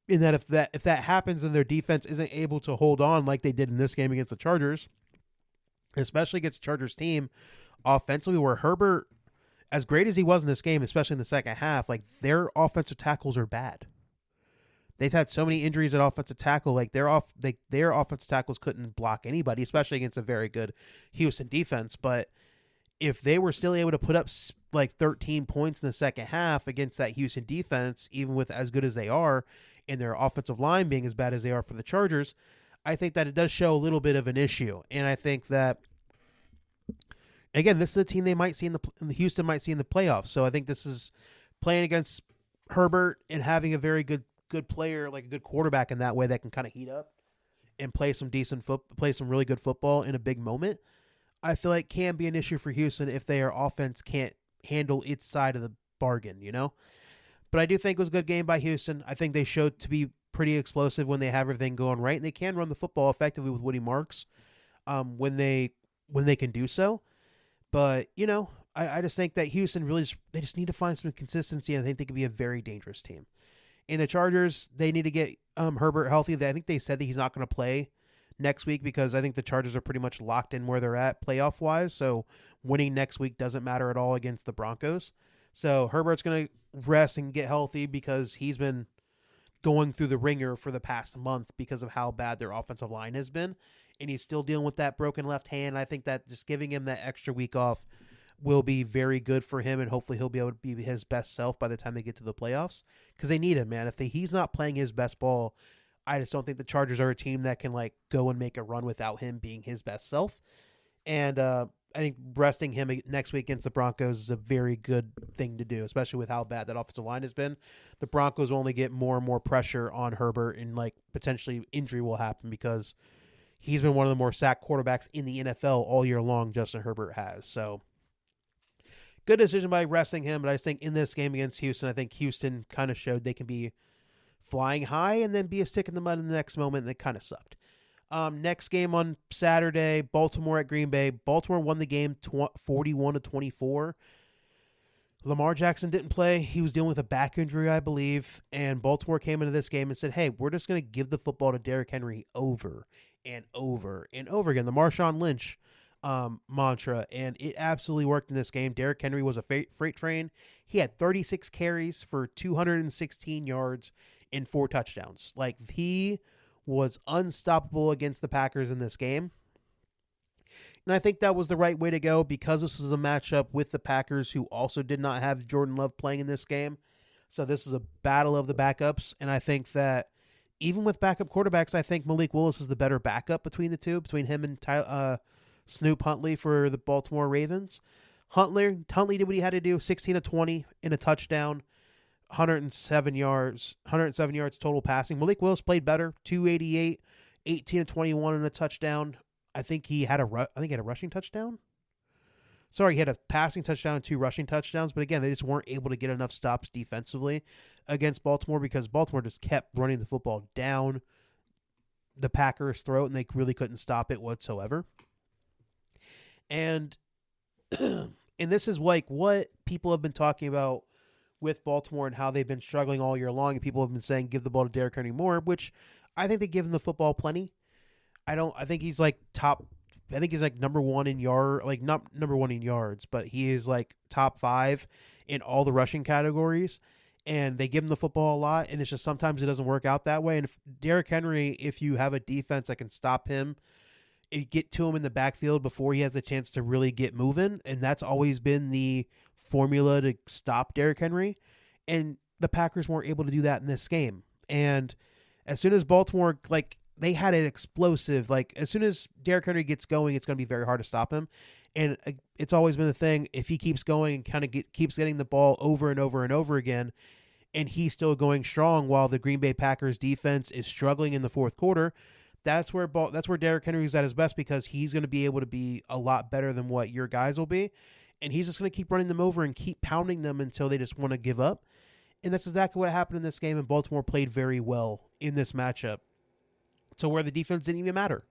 In that if that happens and their defense isn't able to hold on like they did in this game against the Chargers, especially against the Chargers team offensively, where Herbert, as great as he was in this game, especially in the second half, like their offensive tackles are bad. They've had so many injuries at offensive tackle. Like their offensive tackles couldn't block anybody, especially against a very good Houston defense. But if they were still able to put up like 13 points in the second half against that Houston defense, even with as good as they are, and their offensive line being as bad as they are for the Chargers, I think that it does show a little bit of an issue. And I think that, again, this is a team they might see Houston might see in the playoffs. So I think this is playing against Herbert and having a very good player, like a good quarterback in that way that can kind of heat up and play some really good football in a big moment. I feel like can be an issue for Houston if their offense can't handle its side of the bargain, you know? But I do think it was a good game by Houston. I think they showed to be pretty explosive when they have everything going right, and they can run the football effectively with Woody Marks when they can do so. But, you know, I just think that Houston really they just need to find some consistency, and I think they could be a very dangerous team. In the Chargers, they need to get Herbert healthy. I think they said that he's not going to play next week because I think the Chargers are pretty much locked in where they're at playoff-wise, so winning next week doesn't matter at all against the Broncos. So Herbert's going to rest and get healthy because he's been going through the ringer for the past month because of how bad their offensive line has been, and he's still dealing with that broken left hand. I think that just giving him that extra week off will be very good for him, and hopefully he'll be able to be his best self by the time they get to the playoffs, because they need him, man. If he's not playing his best ball, I just don't think the Chargers are a team that can like go and make a run without him being his best self. And I think resting him next week against the Broncos is a very good thing to do, especially with how bad that offensive line has been. The Broncos will only get more and more pressure on Herbert, and like potentially injury will happen because he's been one of the more sacked quarterbacks in the NFL all year long. Justin Herbert has. So good decision by resting him. But I think in this game against Houston, I think Houston kind of showed they can be flying high and then be a stick in the mud in the next moment, and it kind of sucked. Next game on Saturday, Baltimore at Green Bay. Baltimore won the game 41-24. Lamar Jackson didn't play. He was dealing with a back injury, I believe, and Baltimore came into this game and said, hey, we're just going to give the football to Derrick Henry over and over and over again. The Marshawn Lynch mantra, and it absolutely worked in this game. Derrick Henry was a freight train. He had 36 carries for 216 yards and 4 touchdowns. Like, he was unstoppable against the Packers in this game. And I think that was the right way to go because this is a matchup with the Packers, who also did not have Jordan Love playing in this game. So this is a battle of the backups. And I think that even with backup quarterbacks, I think Malik Willis is the better backup between the two, between him and Snoop Huntley for the Baltimore Ravens. Huntley did what he had to do, 16 of 20 in a touchdown, 107 yards total passing. Malik Willis played better, 288, 18 of 21 in a touchdown. I think he had a rushing touchdown. Sorry, he had a passing touchdown and 2 rushing touchdowns. But again, they just weren't able to get enough stops defensively against Baltimore because Baltimore just kept running the football down the Packers' throat, and they really couldn't stop it whatsoever. And this is like what people have been talking about with Baltimore and how they've been struggling all year long. And people have been saying, give the ball to Derrick Henry more, which I think they give him the football plenty. I think he's like number 1 in not number 1 in yards, but he is like top 5 in all the rushing categories. And they give him the football a lot. And it's just sometimes it doesn't work out that way. And if Derrick Henry, if you have a defense that can stop him get to him in the backfield before he has a chance to really get moving, and that's always been the formula to stop Derrick Henry. And the Packers weren't able to do that in this game. And as soon as Baltimore, they had an explosive, as soon as Derrick Henry gets going, it's going to be very hard to stop him. And it's always been the thing, if he keeps going and kind of keeps getting the ball over and over and over again, and he's still going strong while the Green Bay Packers defense is struggling in the fourth quarter, that's where Derrick Henry is at his best, because he's going to be able to be a lot better than what your guys will be. And he's just going to keep running them over and keep pounding them until they just want to give up. And that's exactly what happened in this game, and Baltimore played very well in this matchup to where the defense didn't even matter.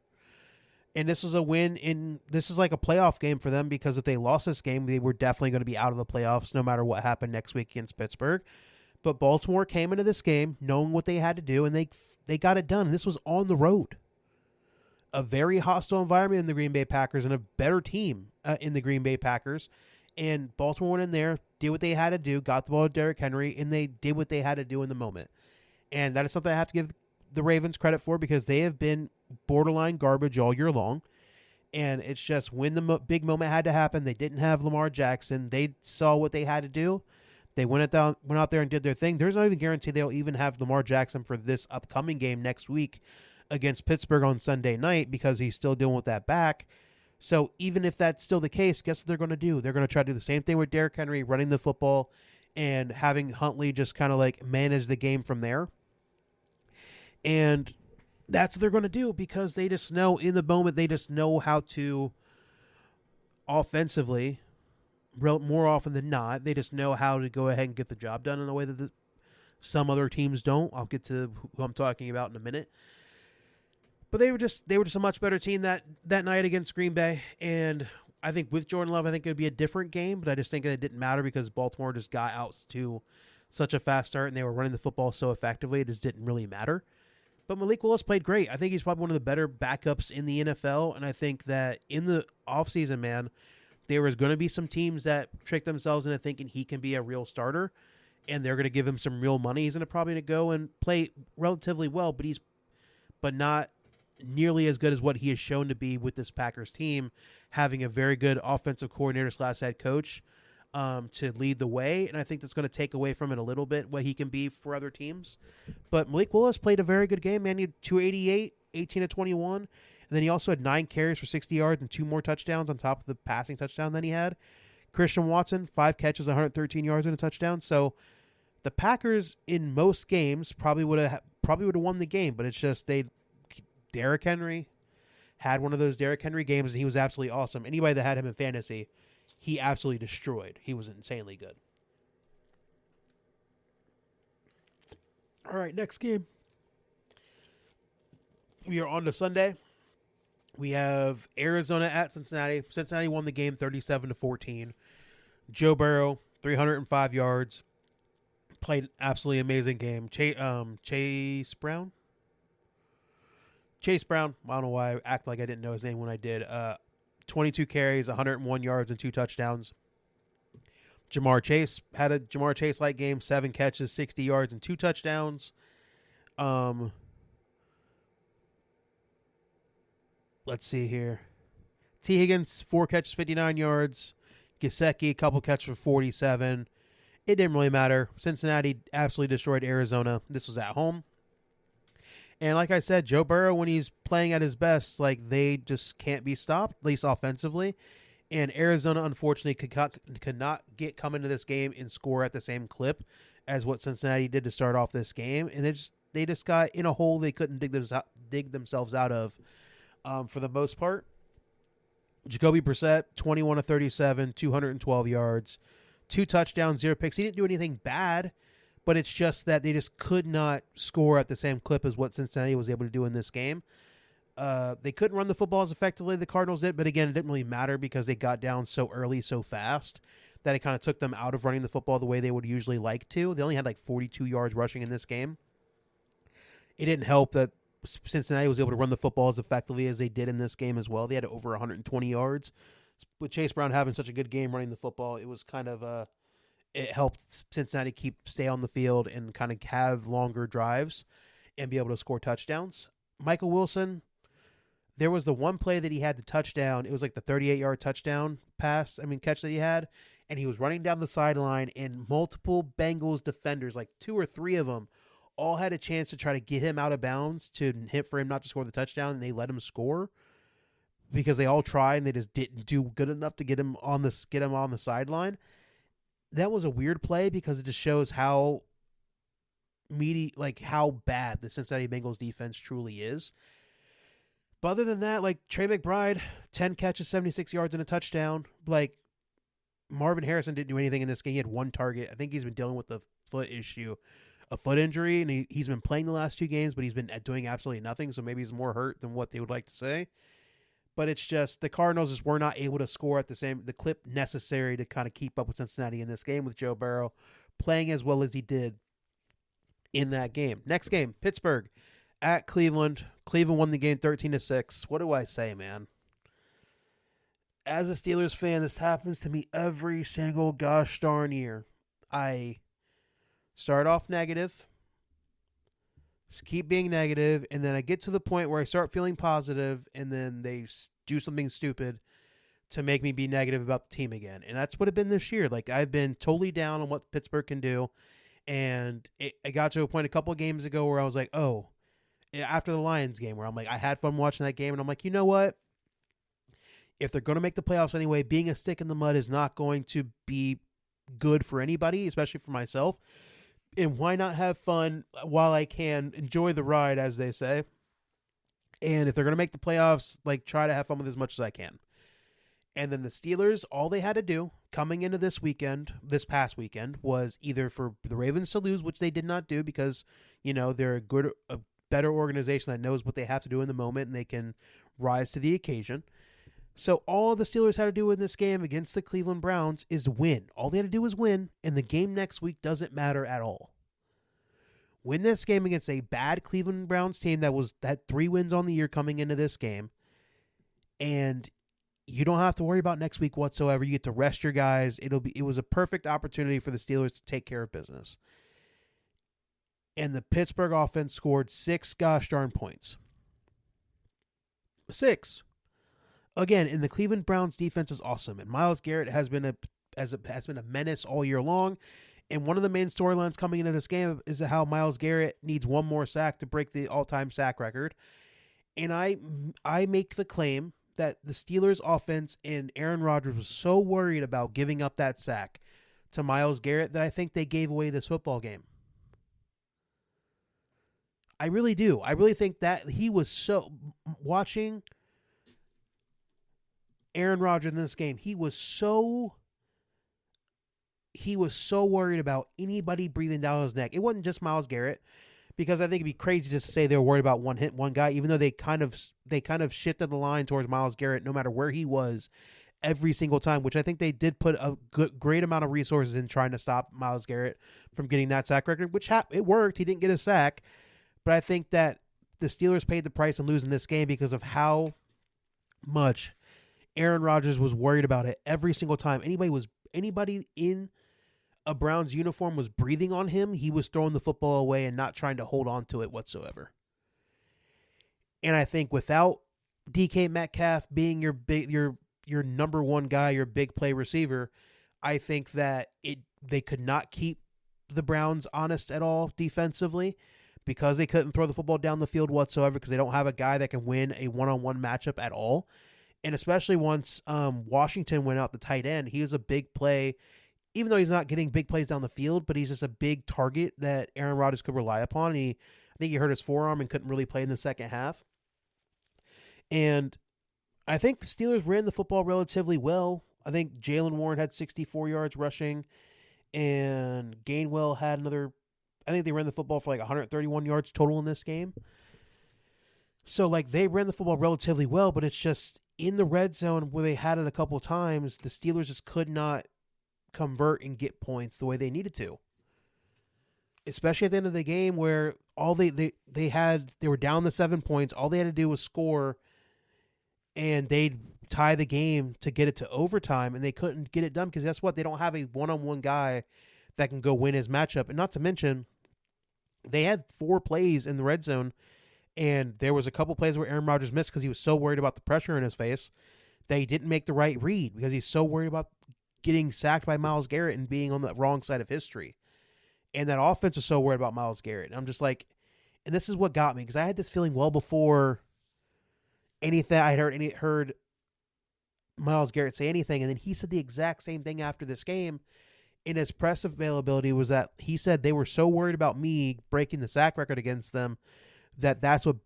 And this was a win, this is like a playoff game for them, because if they lost this game, they were definitely going to be out of the playoffs no matter what happened next week against Pittsburgh. But Baltimore came into this game knowing what they had to do, and they got it done. And this was on the road. A very hostile environment in the Green Bay Packers and a better team in the Green Bay Packers. And Baltimore went in there, did what they had to do, got the ball to Derrick Henry, and they did what they had to do in the moment. And that is something I have to give the Ravens credit for, because they have been borderline garbage all year long. And it's just when the big moment had to happen, they didn't have Lamar Jackson. They saw what they had to do. They went out there and did their thing. There's no even guarantee they'll even have Lamar Jackson for this upcoming game next week against Pittsburgh on Sunday night, because he's still dealing with that back. So even if that's still the case, guess what they're going to do? They're going to try to do the same thing with Derrick Henry, running the football and having Huntley just kind of manage the game from there. And that's what they're going to do, because they just know in the moment, they just know how to offensively, more often than not, they just know how to go ahead and get the job done in a way that some other teams don't. I'll get to who I'm talking about in a minute. But they were just a much better team that night against Green Bay. And I think with Jordan Love, I think it would be a different game, but I just think it didn't matter because Baltimore just got out to such a fast start and they were running the football so effectively, it just didn't really matter. But Malik Willis played great. I think he's probably one of the better backups in the NFL, and I think that in the offseason, man, there was going to be some teams that trick themselves into thinking he can be a real starter, and they're going to give him some real money. He's probably going to go and play relatively well, but not nearly as good as what he has shown to be with this Packers team, having a very good offensive coordinator / head coach to lead the way. And I think that's going to take away from it a little bit what he can be for other teams. But Malik Willis played a very good game, man. He had 288, 18 to 21. And then he also had 9 carries for 60 yards and 2 more touchdowns on top of the passing touchdown that he had. Christian Watson, 5 catches, 113 yards and a touchdown. So the Packers in most games probably would have won the game, but it's just Derrick Henry had one of those Derrick Henry games, and he was absolutely awesome. Anybody that had him in fantasy, he absolutely destroyed. He was insanely good. All right, next game. We are on to Sunday. We have Arizona at Cincinnati. Cincinnati won the game 37-14. Joe Burrow, 305 yards. Played an absolutely amazing game. Chase Brown, I don't know why I act like I didn't know his name when I did. 22 carries, 101 yards, and 2 touchdowns. Jamar Chase had a Jamar Chase-like game, 7 catches, 60 yards, and 2 touchdowns. Let's see here. T. Higgins, 4 catches, 59 yards. Gesicki, a couple catches for 47. It didn't really matter. Cincinnati absolutely destroyed Arizona. This was at home. And like I said, Joe Burrow, when he's playing at his best, they just can't be stopped, at least offensively. And Arizona, unfortunately, could not come into this game and score at the same clip as what Cincinnati did to start off this game. And they just got in a hole they couldn't dig themselves out of for the most part. Jacoby Brissett, 21 of 37, 212 yards, 2 touchdowns, 0 picks. He didn't do anything bad, but it's just that they just could not score at the same clip as what Cincinnati was able to do in this game. They couldn't run the football as effectively as the Cardinals did, but again, it didn't really matter because they got down so early, so fast, that it kind of took them out of running the football the way they would usually like to. They only had 42 yards rushing in this game. It didn't help that Cincinnati was able to run the football as effectively as they did in this game as well. They had over 120 yards. With Chase Brown having such a good game running the football, it was kind of it helped Cincinnati stay on the field and kind of have longer drives and be able to score touchdowns. Michael Wilson, there was the one play that he had the touchdown. It was like the 38-yard touchdown catch that he had. And he was running down the sideline, and multiple Bengals defenders, like 2 or 3 of them, all had a chance to try to get him out of bounds to hit for him not to score the touchdown, and they let him score because they all tried and they just didn't do good enough to get him on the sideline. That was a weird play because it just shows how how bad the Cincinnati Bengals defense truly is. But other than that, like Trey McBride, 10 catches, 76 yards, and a touchdown. Like Marvin Harrison didn't do anything in this game. He had 1 target. I think he's been dealing with a foot injury, and he's been playing the last 2 games, but he's been doing absolutely nothing. So maybe he's more hurt than what they would like to say. But it's just the Cardinals just were not able to score at the clip necessary to kind of keep up with Cincinnati in this game with Joe Burrow playing as well as he did in that game. Next game, Pittsburgh at Cleveland. Cleveland won the game 13-6. What do I say, man? As a Steelers fan, this happens to me every single gosh darn year. I start off negative, just keep being negative, and then I get to the point where I start feeling positive, and then they do something stupid to make me be negative about the team again. And that's what it's been this year. Like, I've been totally down on what Pittsburgh can do, and I got to a point a couple of games ago where I was like, oh, after the Lions game, where I'm like, I had fun watching that game, and I'm like, you know what? If they're going to make the playoffs anyway, being a stick in the mud is not going to be good for anybody, especially for myself. And why not have fun while I can enjoy the ride, as they say? And if they're going to make the playoffs, like, try to have fun with as much as I can. And then the Steelers, all they had to do coming into this past weekend, was either for the Ravens to lose, which they did not do because, they're a better organization that knows what they have to do in the moment and they can rise to the occasion. So all the Steelers had to do in this game against the Cleveland Browns is win. All they had to do was win, and the game next week doesn't matter at all. Win this game against a bad Cleveland Browns team that had 3 wins on the year coming into this game, and you don't have to worry about next week whatsoever. You get to rest your guys. It was a perfect opportunity for the Steelers to take care of business. And the Pittsburgh offense scored 6 gosh darn points. 6. Again, and the Cleveland Browns defense is awesome, and Myles Garrett has been a menace all year long. And one of the main storylines coming into this game is how Myles Garrett needs 1 more sack to break the all-time sack record. And I make the claim that the Steelers' offense and Aaron Rodgers was so worried about giving up that sack to Myles Garrett that I think they gave away this football game. I really do. I really think that he was watching Aaron Rodgers in this game, he was so worried about anybody breathing down his neck. It wasn't just Myles Garrett, because I think it'd be crazy just to say they were worried about one guy, even though they kind of shifted the line towards Myles Garrett no matter where he was every single time, which I think they did put a great amount of resources in trying to stop Myles Garrett from getting that sack record, which it worked. He didn't get a sack, but I think that the Steelers paid the price in losing this game because of how much Aaron Rodgers was worried about it every single time. Anybody in a Browns uniform was breathing on him, he was throwing the football away and not trying to hold on to it whatsoever. And I think without DK Metcalf being your number 1 guy, your big play receiver, I think that they could not keep the Browns honest at all defensively, because they couldn't throw the football down the field whatsoever, because they don't have a guy that can win a one-on-one matchup at all. And especially once Washington went out the tight end, he was a big play, even though he's not getting big plays down the field, but he's just a big target that Aaron Rodgers could rely upon. I think he hurt his forearm and couldn't really play in the second half. And I think the Steelers ran the football relatively well. I think Jaylen Warren had 64 yards rushing, and Gainwell had another. I think they ran the football for like 131 yards total in this game. So, like, they ran the football relatively well, but it's just in the red zone where they had it a couple times, the Steelers just could not convert and get points the way they needed to. Especially at the end of the game where all they were down the 7 points. All they had to do was score, and they'd tie the game to get it to overtime, and they couldn't get it done because guess what? They don't have a one-on-one guy that can go win his matchup. And not to mention, they had 4 plays in the red zone, And there was a couple plays where Aaron Rodgers missed because he was so worried about the pressure in his face that he didn't make the right read because he's so worried about getting sacked by Myles Garrett and being on the wrong side of history. And that offense was so worried about Myles Garrett. And I'm just like, and this is what got me because I had this feeling well before anything I had heard Myles Garrett say anything. And then he said the exact same thing after this game. In his press availability was that he said they were so worried about me breaking the sack record against them that's what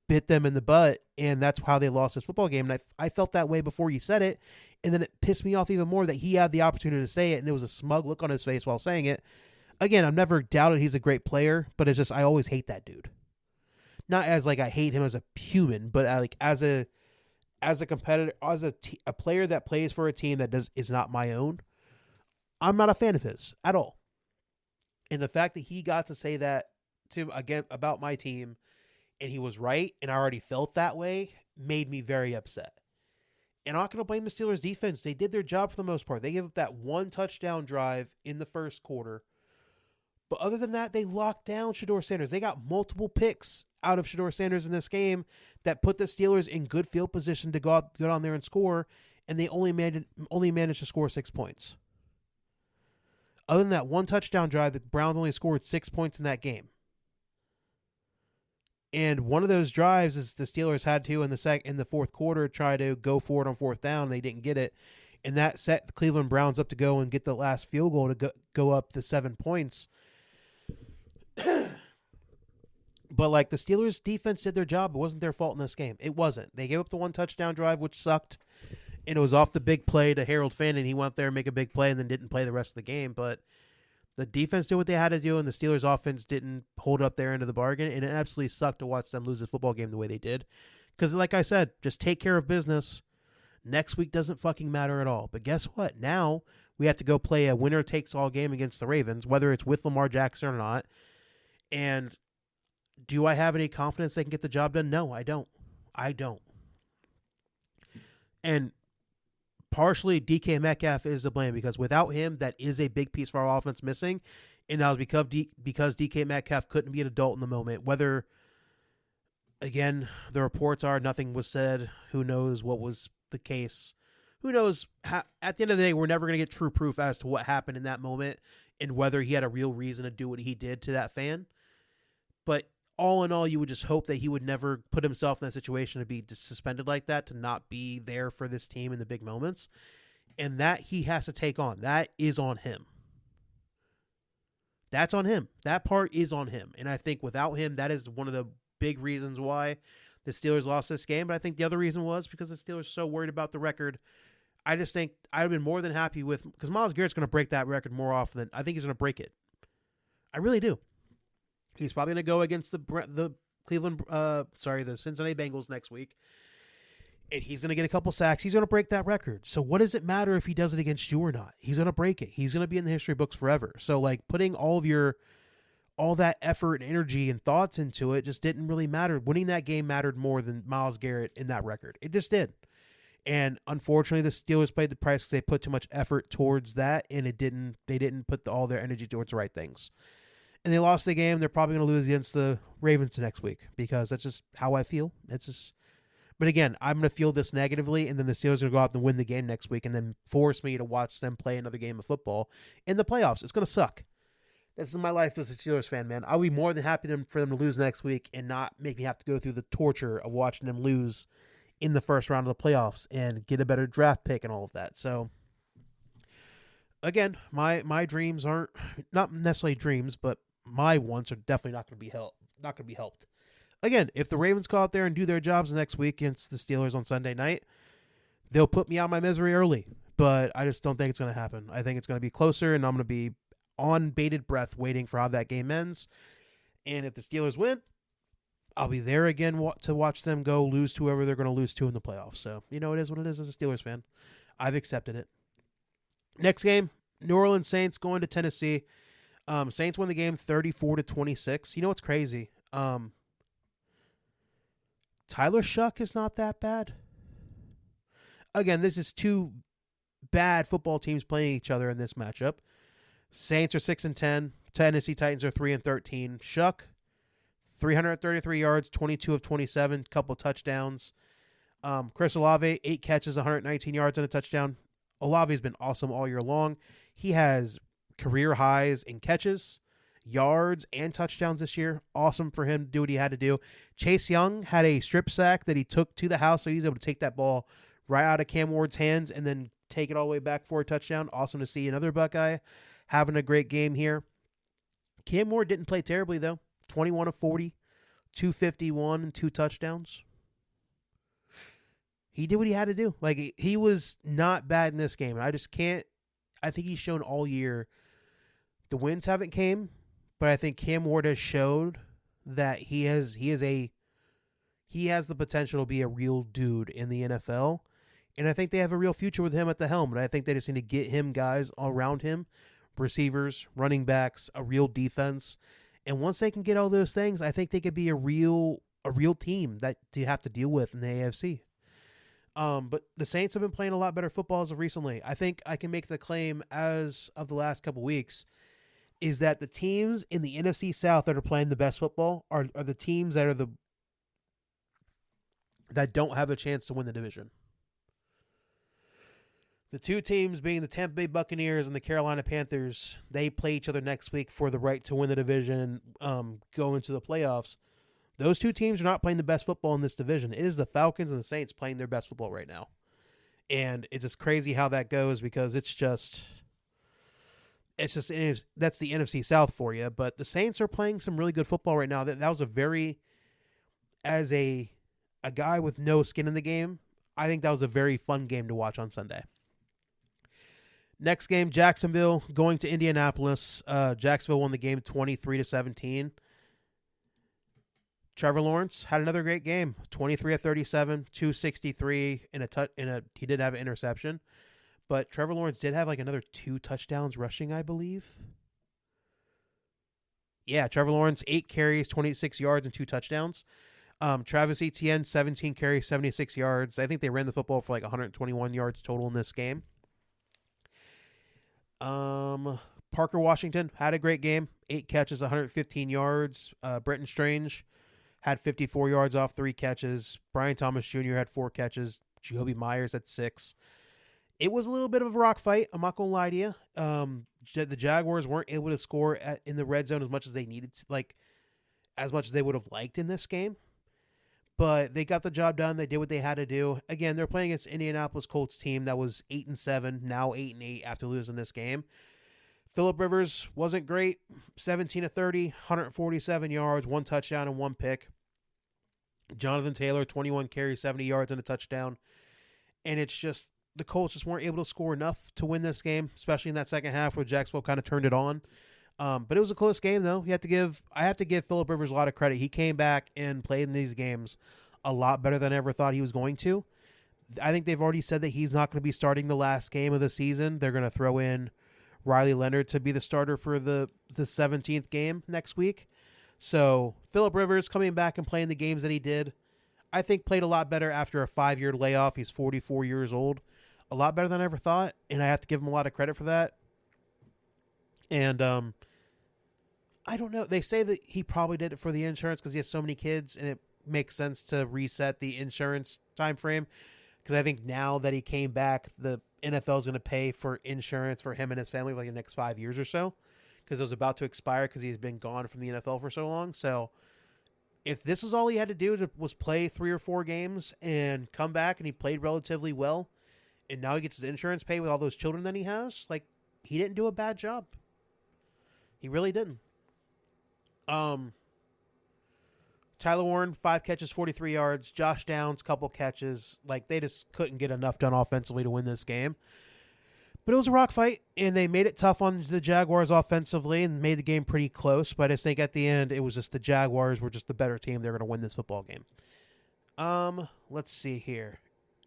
bit them in the butt, and that's how they lost this football game. And I felt that way before he said it, and then it pissed me off even more that he had the opportunity to say it, and there was a smug look on his face while saying it. Again, I've never doubted he's a great player, but it's just I always hate that dude. Not as like I hate him as a human, but like as a competitor, as a player that plays for a team that is not my own. I'm not a fan of his at all. And the fact that he got to say that again about my team, and he was right, and I already felt that way, made me very upset. And I'm not going to blame the Steelers' defense. They did their job for the most part. They gave up that one touchdown drive in the first quarter. But other than that, they locked down Shedeur Sanders. They got multiple picks out of Shedeur Sanders in this game that put the Steelers in good field position to go on there and score, and they only managed to score 6 points. Other than that one touchdown drive, the Browns only scored 6 points in that game. And one of those drives is the Steelers had to in the fourth quarter try to go for it on fourth down. And they didn't get it, and that set the Cleveland Browns up to go and get the last field goal to go up to 7 points. But like the Steelers' defense did their job. It wasn't their fault in this game. It wasn't. They gave up the one touchdown drive, which sucked, and it was off the big play to Harold Finn, and he went there and make a big play and then didn't play the rest of the game. But the defense did what they had to do, and the Steelers' offense didn't hold up their end of the bargain, and it absolutely sucked to watch them lose the football game the way they did. Because, like I said, just take care of business. Next week doesn't fucking matter at all. But guess what? Now we have to go play a winner-takes-all game against the Ravens, whether it's with Lamar Jackson or not. And do I have any confidence they can get the job done? No, I don't. And partially, DK Metcalf is to blame because without him, that is a big piece of our offense missing. And that was because DK Metcalf couldn't be an adult in the moment. Whether, again, the reports are nothing was said. Who knows what was the case? Who knows? At the end of the day, we're never going to get true proof as to what happened in that moment and whether he had a real reason to do what he did to that fan. But all in all, you would just hope that he would never put himself in that situation to be suspended like that, to not be there for this team in the big moments. And that he has to take on. That is on him. That's on him. That part is on him. And I think without him, that is one of the big reasons why the Steelers lost this game. But I think the other reason was because the Steelers are so worried about the record. I just think I'd have been more than happy with, because Myles Garrett's going to break that record more often than I think he's going to break it. I really do. He's probably going to go against the Cincinnati Bengals next week, and he's going to get a couple sacks. He's going to break that record. So what does it matter if he does it against you or not? He's going to break it. He's going to be in the history books forever. So like putting all that effort and energy and thoughts into it just didn't really matter. Winning that game mattered more than Myles Garrett in that record. It just did. And unfortunately, the Steelers paid the price because they put too much effort towards that, and they didn't put all their energy towards the right things. And they lost the game. They're probably going to lose against the Ravens next week because that's just how I feel. But again, I'm going to feel this negatively, and then the Steelers are going to go out and win the game next week and then force me to watch them play another game of football in the playoffs. It's going to suck. This is my life as a Steelers fan, man. I'll be more than happy for them to lose next week and not make me have to go through the torture of watching them lose in the first round of the playoffs and get a better draft pick and all of that. So, again, my dreams aren't not necessarily dreams, but my wants are definitely not going to be helped. Again, if the Ravens go out there and do their jobs next week against the Steelers on Sunday night, they'll put me out of my misery early. But I just don't think it's going to happen. I think it's going to be closer, and I'm going to be on bated breath waiting for how that game ends. And if the Steelers win, I'll be there again to watch them go lose to whoever they're going to lose to in the playoffs. So, it is what it is as a Steelers fan. I've accepted it. Next game, New Orleans Saints going to Tennessee. Saints win the game 34-26. You know what's crazy? Tyler Shuck is not that bad. Again, this is two bad football teams playing each other in this matchup. Saints are 6-10. Tennessee Titans are 3-13. Shuck, 333 yards, 22 of 27, couple touchdowns. Chris Olave, 8 catches, 119 yards and a touchdown. Olave's been awesome all year long. He has career highs in catches, yards, and touchdowns this year. Awesome for him to do what he had to do. Chase Young had a strip sack that he took to the house, so he's able to take that ball right out of Cam Ward's hands and then take it all the way back for a touchdown. Awesome to see another Buckeye having a great game here. Cam Ward didn't play terribly, though. 21 of 40, 251, and 2 touchdowns. He did what he had to do. Like, he was not bad in this game. And I think he's shown all year. The wins haven't came, but I think Cam Ward has showed that he has the potential to be a real dude in the NFL. And I think they have a real future with him at the helm. And I think they just need to get him guys around him, receivers, running backs, a real defense. And once they can get all those things, I think they could be a real team that you have to deal with in the AFC. But the Saints have been playing a lot better football as of recently. I think I can make the claim as of the last couple weeks is that the teams in the NFC South that are playing the best football are the teams that don't have a chance to win the division. The two teams being the Tampa Bay Buccaneers and the Carolina Panthers, they play each other next week for the right to win the division, go into the playoffs. Those two teams are not playing the best football in this division. It is the Falcons and the Saints playing their best football right now. And it's just crazy how that goes because that's the NFC South for you. But the Saints are playing some really good football right now. That was as a guy with no skin in the game, I think that was a very fun game to watch on Sunday. Next game, Jacksonville going to Indianapolis. Jacksonville won the game 23-17. Trevor Lawrence had another great game, 23 of 37, 263 he did have an interception, but Trevor Lawrence did have like another 2 touchdowns rushing, I believe. Yeah, Trevor Lawrence 8 carries, 26 yards and 2 touchdowns. Travis Etienne 17 carries, 76 yards. I think they ran the football for like 121 yards total in this game. Parker Washington had a great game, 8 catches, 115 yards. Brenton Strange had 54 yards off 3 catches. Brian Thomas Jr. had 4 catches. Jacoby Myers had 6. It was a little bit of a rock fight. I'm not going to lie to you. The Jaguars weren't able to score in the red zone as much as they needed, as much as they would have liked in this game. But they got the job done. They did what they had to do. Again, they're playing against Indianapolis Colts team that was 8-7, now 8-8 after losing this game. Phillip Rivers wasn't great. 17 of 30, 147 yards, 1 touchdown and 1 pick. Jonathan Taylor, 21 carries, 70 yards and a touchdown. And it's just the Colts just weren't able to score enough to win this game, especially in that second half where Jacksonville kind of turned it on. But it was a close game, though. I have to give Phillip Rivers a lot of credit. He came back and played in these games a lot better than I ever thought he was going to. I think they've already said that he's not going to be starting the last game of the season. They're going to throw in Riley Leonard to be the starter for the 17th game next week. So Phillip Rivers coming back and playing the games that he did, I think played a lot better after a 5-year layoff. He's 44 years old. A lot better than I ever thought, and I have to give him a lot of credit for that. And I don't know. They say that he probably did it for the insurance because he has so many kids, and it makes sense to reset the insurance time frame. Because I think now that he came back, the NFL is going to pay for insurance for him and his family for like the next 5 years or so, because it was about to expire because he's been gone from the NFL for so long. So if this is all he had to do was play 3 or 4 games and come back and he played relatively well, and now he gets his insurance paid with all those children that he has, like, he didn't do a bad job. He really didn't. Tyler Warren, 5 catches, 43 yards. Josh Downs, couple catches. Like, they just couldn't get enough done offensively to win this game. But it was a rock fight, and they made it tough on the Jaguars offensively and made the game pretty close. But I just think at the end, it was just the Jaguars were just the better team. They're going to win this football game. Let's see here.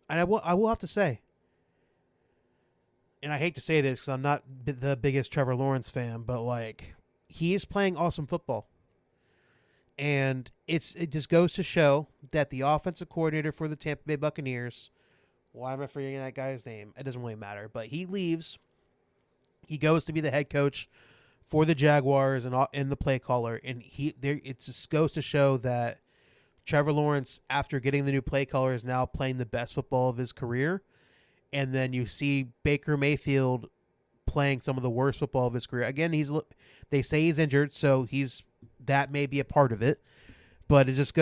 And I will have to say, and I hate to say this because I'm not the biggest Trevor Lawrence fan, but, like, he is playing awesome football. And it just goes to show that the offensive coordinator for the Tampa Bay Buccaneers, why am I forgetting that guy's name? It doesn't really matter. But he leaves. He goes to be the head coach for the Jaguars and the play caller, and it just goes to show that Trevor Lawrence, after getting the new play caller, is now playing the best football of his career. And then you see Baker Mayfield playing some of the worst football of his career. Again, they say he's injured, so that may be a part of it. But it just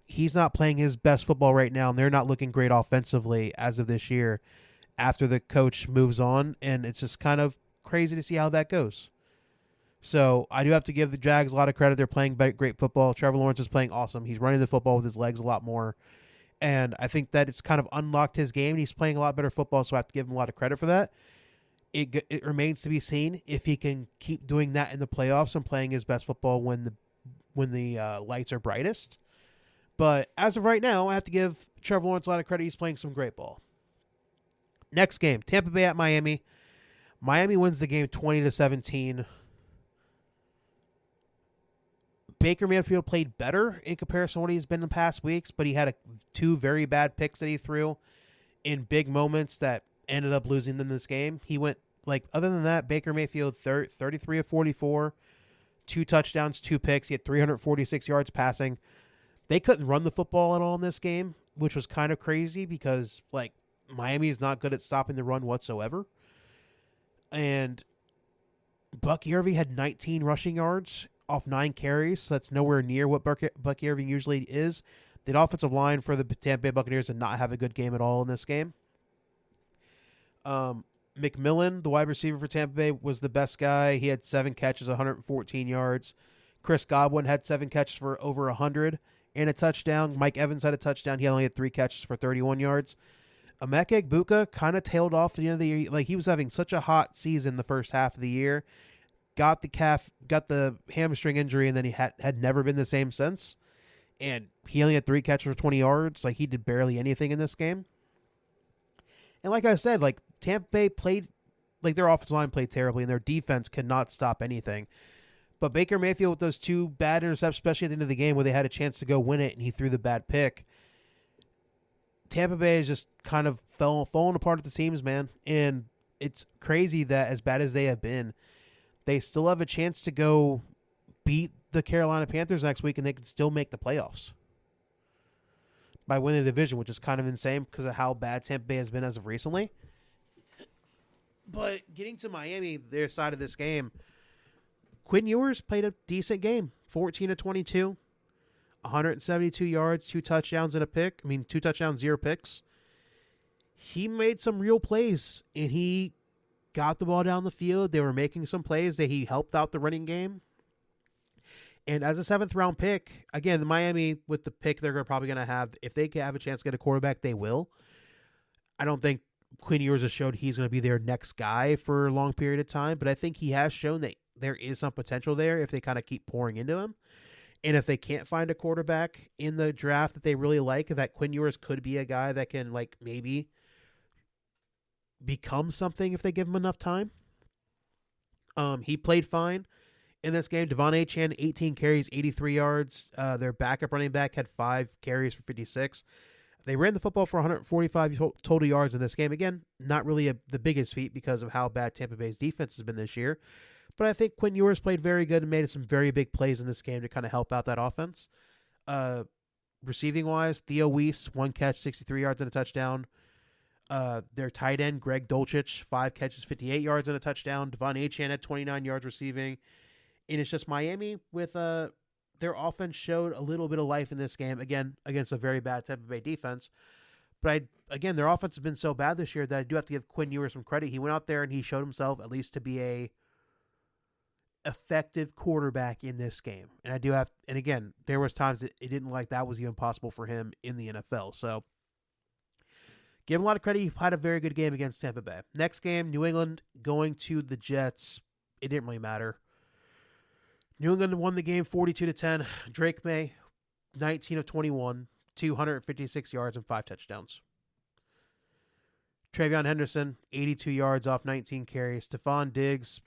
he's not playing his best football right now, and they're not looking great offensively as of this year after the coach moves on, and it's just kind of crazy to see how that goes. So I do have to give the Jags a lot of credit. They're playing great football. Trevor Lawrence is playing awesome. He's running the football with his legs a lot more. And I think that it's kind of unlocked his game. He's playing a lot better football, so I have to give him a lot of credit for that. It remains to be seen if he can keep doing that in the playoffs and playing his best football when the lights are brightest. But as of right now, I have to give Trevor Lawrence a lot of credit. He's playing some great ball. Next game, Tampa Bay at Miami. Miami wins the game 20-17. Baker Mayfield played better in comparison to what he's been in the past weeks, but he had two very bad picks that he threw in big moments that ended up losing them this game. He went, other than that, Baker Mayfield 33 of 44, 2 touchdowns, 2 picks. He had 346 yards passing. They couldn't run the football at all in this game, which was kind of crazy because, Miami is not good at stopping the run whatsoever. And Bucky Irving had 19 rushing yards off 9 carries, so that's nowhere near what Bucky Irving usually is. The offensive line for the Tampa Bay Buccaneers did not have a good game at all in this game. McMillan, the wide receiver for Tampa Bay, was the best guy. He had 7 catches, 114 yards. Chris Godwin had 7 catches for over 100 and a touchdown. Mike Evans had a touchdown. He only had 3 catches for 31 yards. Emeka Egbuka kind of tailed off at the end of the year. He was having such a hot season the first half of the year. Got the hamstring injury, and then he had never been the same since. And he only had 3 catches for 20 yards. He did barely anything in this game. And like I said, Tampa Bay played, their offensive line played terribly, and their defense could not stop anything. But Baker Mayfield with those 2 bad interceptions, especially at the end of the game where they had a chance to go win it, and he threw the bad pick. Tampa Bay is just kind of falling apart at the seams, man. And it's crazy that as bad as they have been, they still have a chance to go beat the Carolina Panthers next week, and they can still make the playoffs by winning the division, which is kind of insane because of how bad Tampa Bay has been as of recently. But getting to Miami, their side of this game, Quinn Ewers played a decent game, 14 of 22, 172 yards, 2 touchdowns and a pick. 2 touchdowns, 0 picks. He made some real plays, and he got the ball down the field. They were making some plays that he helped out the running game. And as a 7th round pick, again, the Miami with the pick they're probably going to have, if they have a chance to get a quarterback, they will. I don't think Quinn Ewers has showed he's going to be their next guy for a long period of time, but I think he has shown that there is some potential there if they kind of keep pouring into him. And if they can't find a quarterback in the draft that they really like, that Quinn Ewers could be a guy that can maybe become something if they give him enough time. He played fine in this game. Davante Adams, 18 carries, 83 yards. Their backup running back had 5 carries for 56. They ran the football for 145 total yards in this game. Again, not really the biggest feat because of how bad Tampa Bay's defense has been this year. But I think Quinn Ewers played very good and made some very big plays in this game to kind of help out that offense. Receiving-wise, Theo Weiss, 1 catch, 63 yards and a touchdown. Their tight end, Greg Dulcich, 5 catches, 58 yards and a touchdown. Devon Achane had 29 yards receiving. And it's just Miami with their offense showed a little bit of life in this game, again, against a very bad Tampa Bay defense. But their offense has been so bad this year that I do have to give Quinn Ewers some credit. He went out there and he showed himself at least to be a effective quarterback in this game. And again, there was times that it didn't that was even possible for him in the NFL. So give him a lot of credit. He had a very good game against Tampa Bay. Next game, New England going to the Jets. It didn't really matter. New England won the game 42-10. Drake May, 19 of 21, 256 yards and 5 touchdowns. Travion Henderson, 82 yards off 19 carries. Stephon Diggs,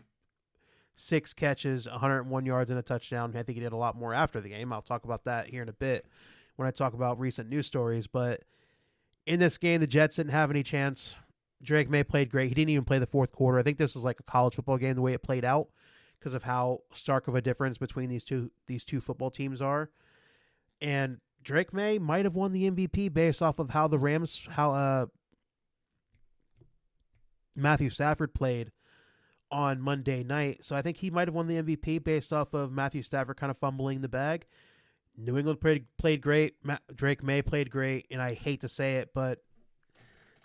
6 catches, 101 yards and a touchdown. I think he did a lot more after the game. I'll talk about that here in a bit when I talk about recent news stories. But in this game, the Jets didn't have any chance. Drake May played great. He didn't even play the fourth quarter. I think this was like a college football game the way it played out because of how stark of a difference between these two football teams are. And Drake May might have won the MVP based off of how Matthew Stafford played on Monday night. So I think he might have won the MVP based off of Matthew Stafford kind of fumbling the bag. New England played great. Drake May played great, and I hate to say it, but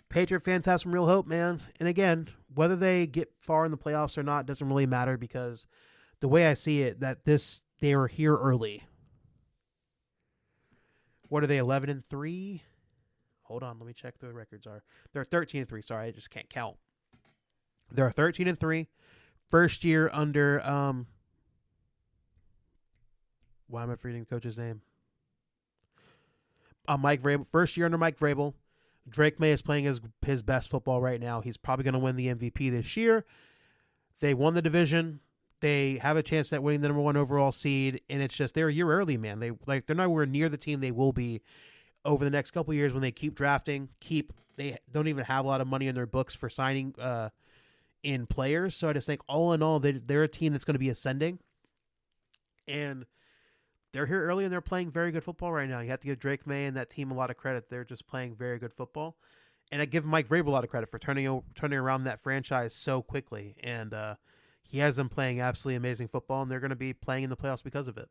Patriot fans have some real hope, man. And again, whether they get far in the playoffs or not doesn't really matter, because the way I see it, they were here early. What are they, 11-3? Hold on, let me check the records are. They're 13-3. Sorry, I just can't count. They're 13-3. First year under why am I forgetting the coach's name? Mike Vrabel. First year under Mike Vrabel. Drake May is playing his best football right now. He's probably going to win the MVP this year. They won the division. They have a chance at winning the number 1 overall seed, and it's just they're a year early, man. They're nowhere near the team they will be over the next couple of years when they keep drafting. They don't even have a lot of money in their books for signing in players. So I just think all in all, they're a team that's going to be ascending, and they're here early and they're playing very good football right now. You have to give Drake May and that team a lot of credit. They're just playing very good football. And I give Mike Vrabel a lot of credit for turning around that franchise so quickly. And he has them playing absolutely amazing football, and they're going to be playing in the playoffs because of it.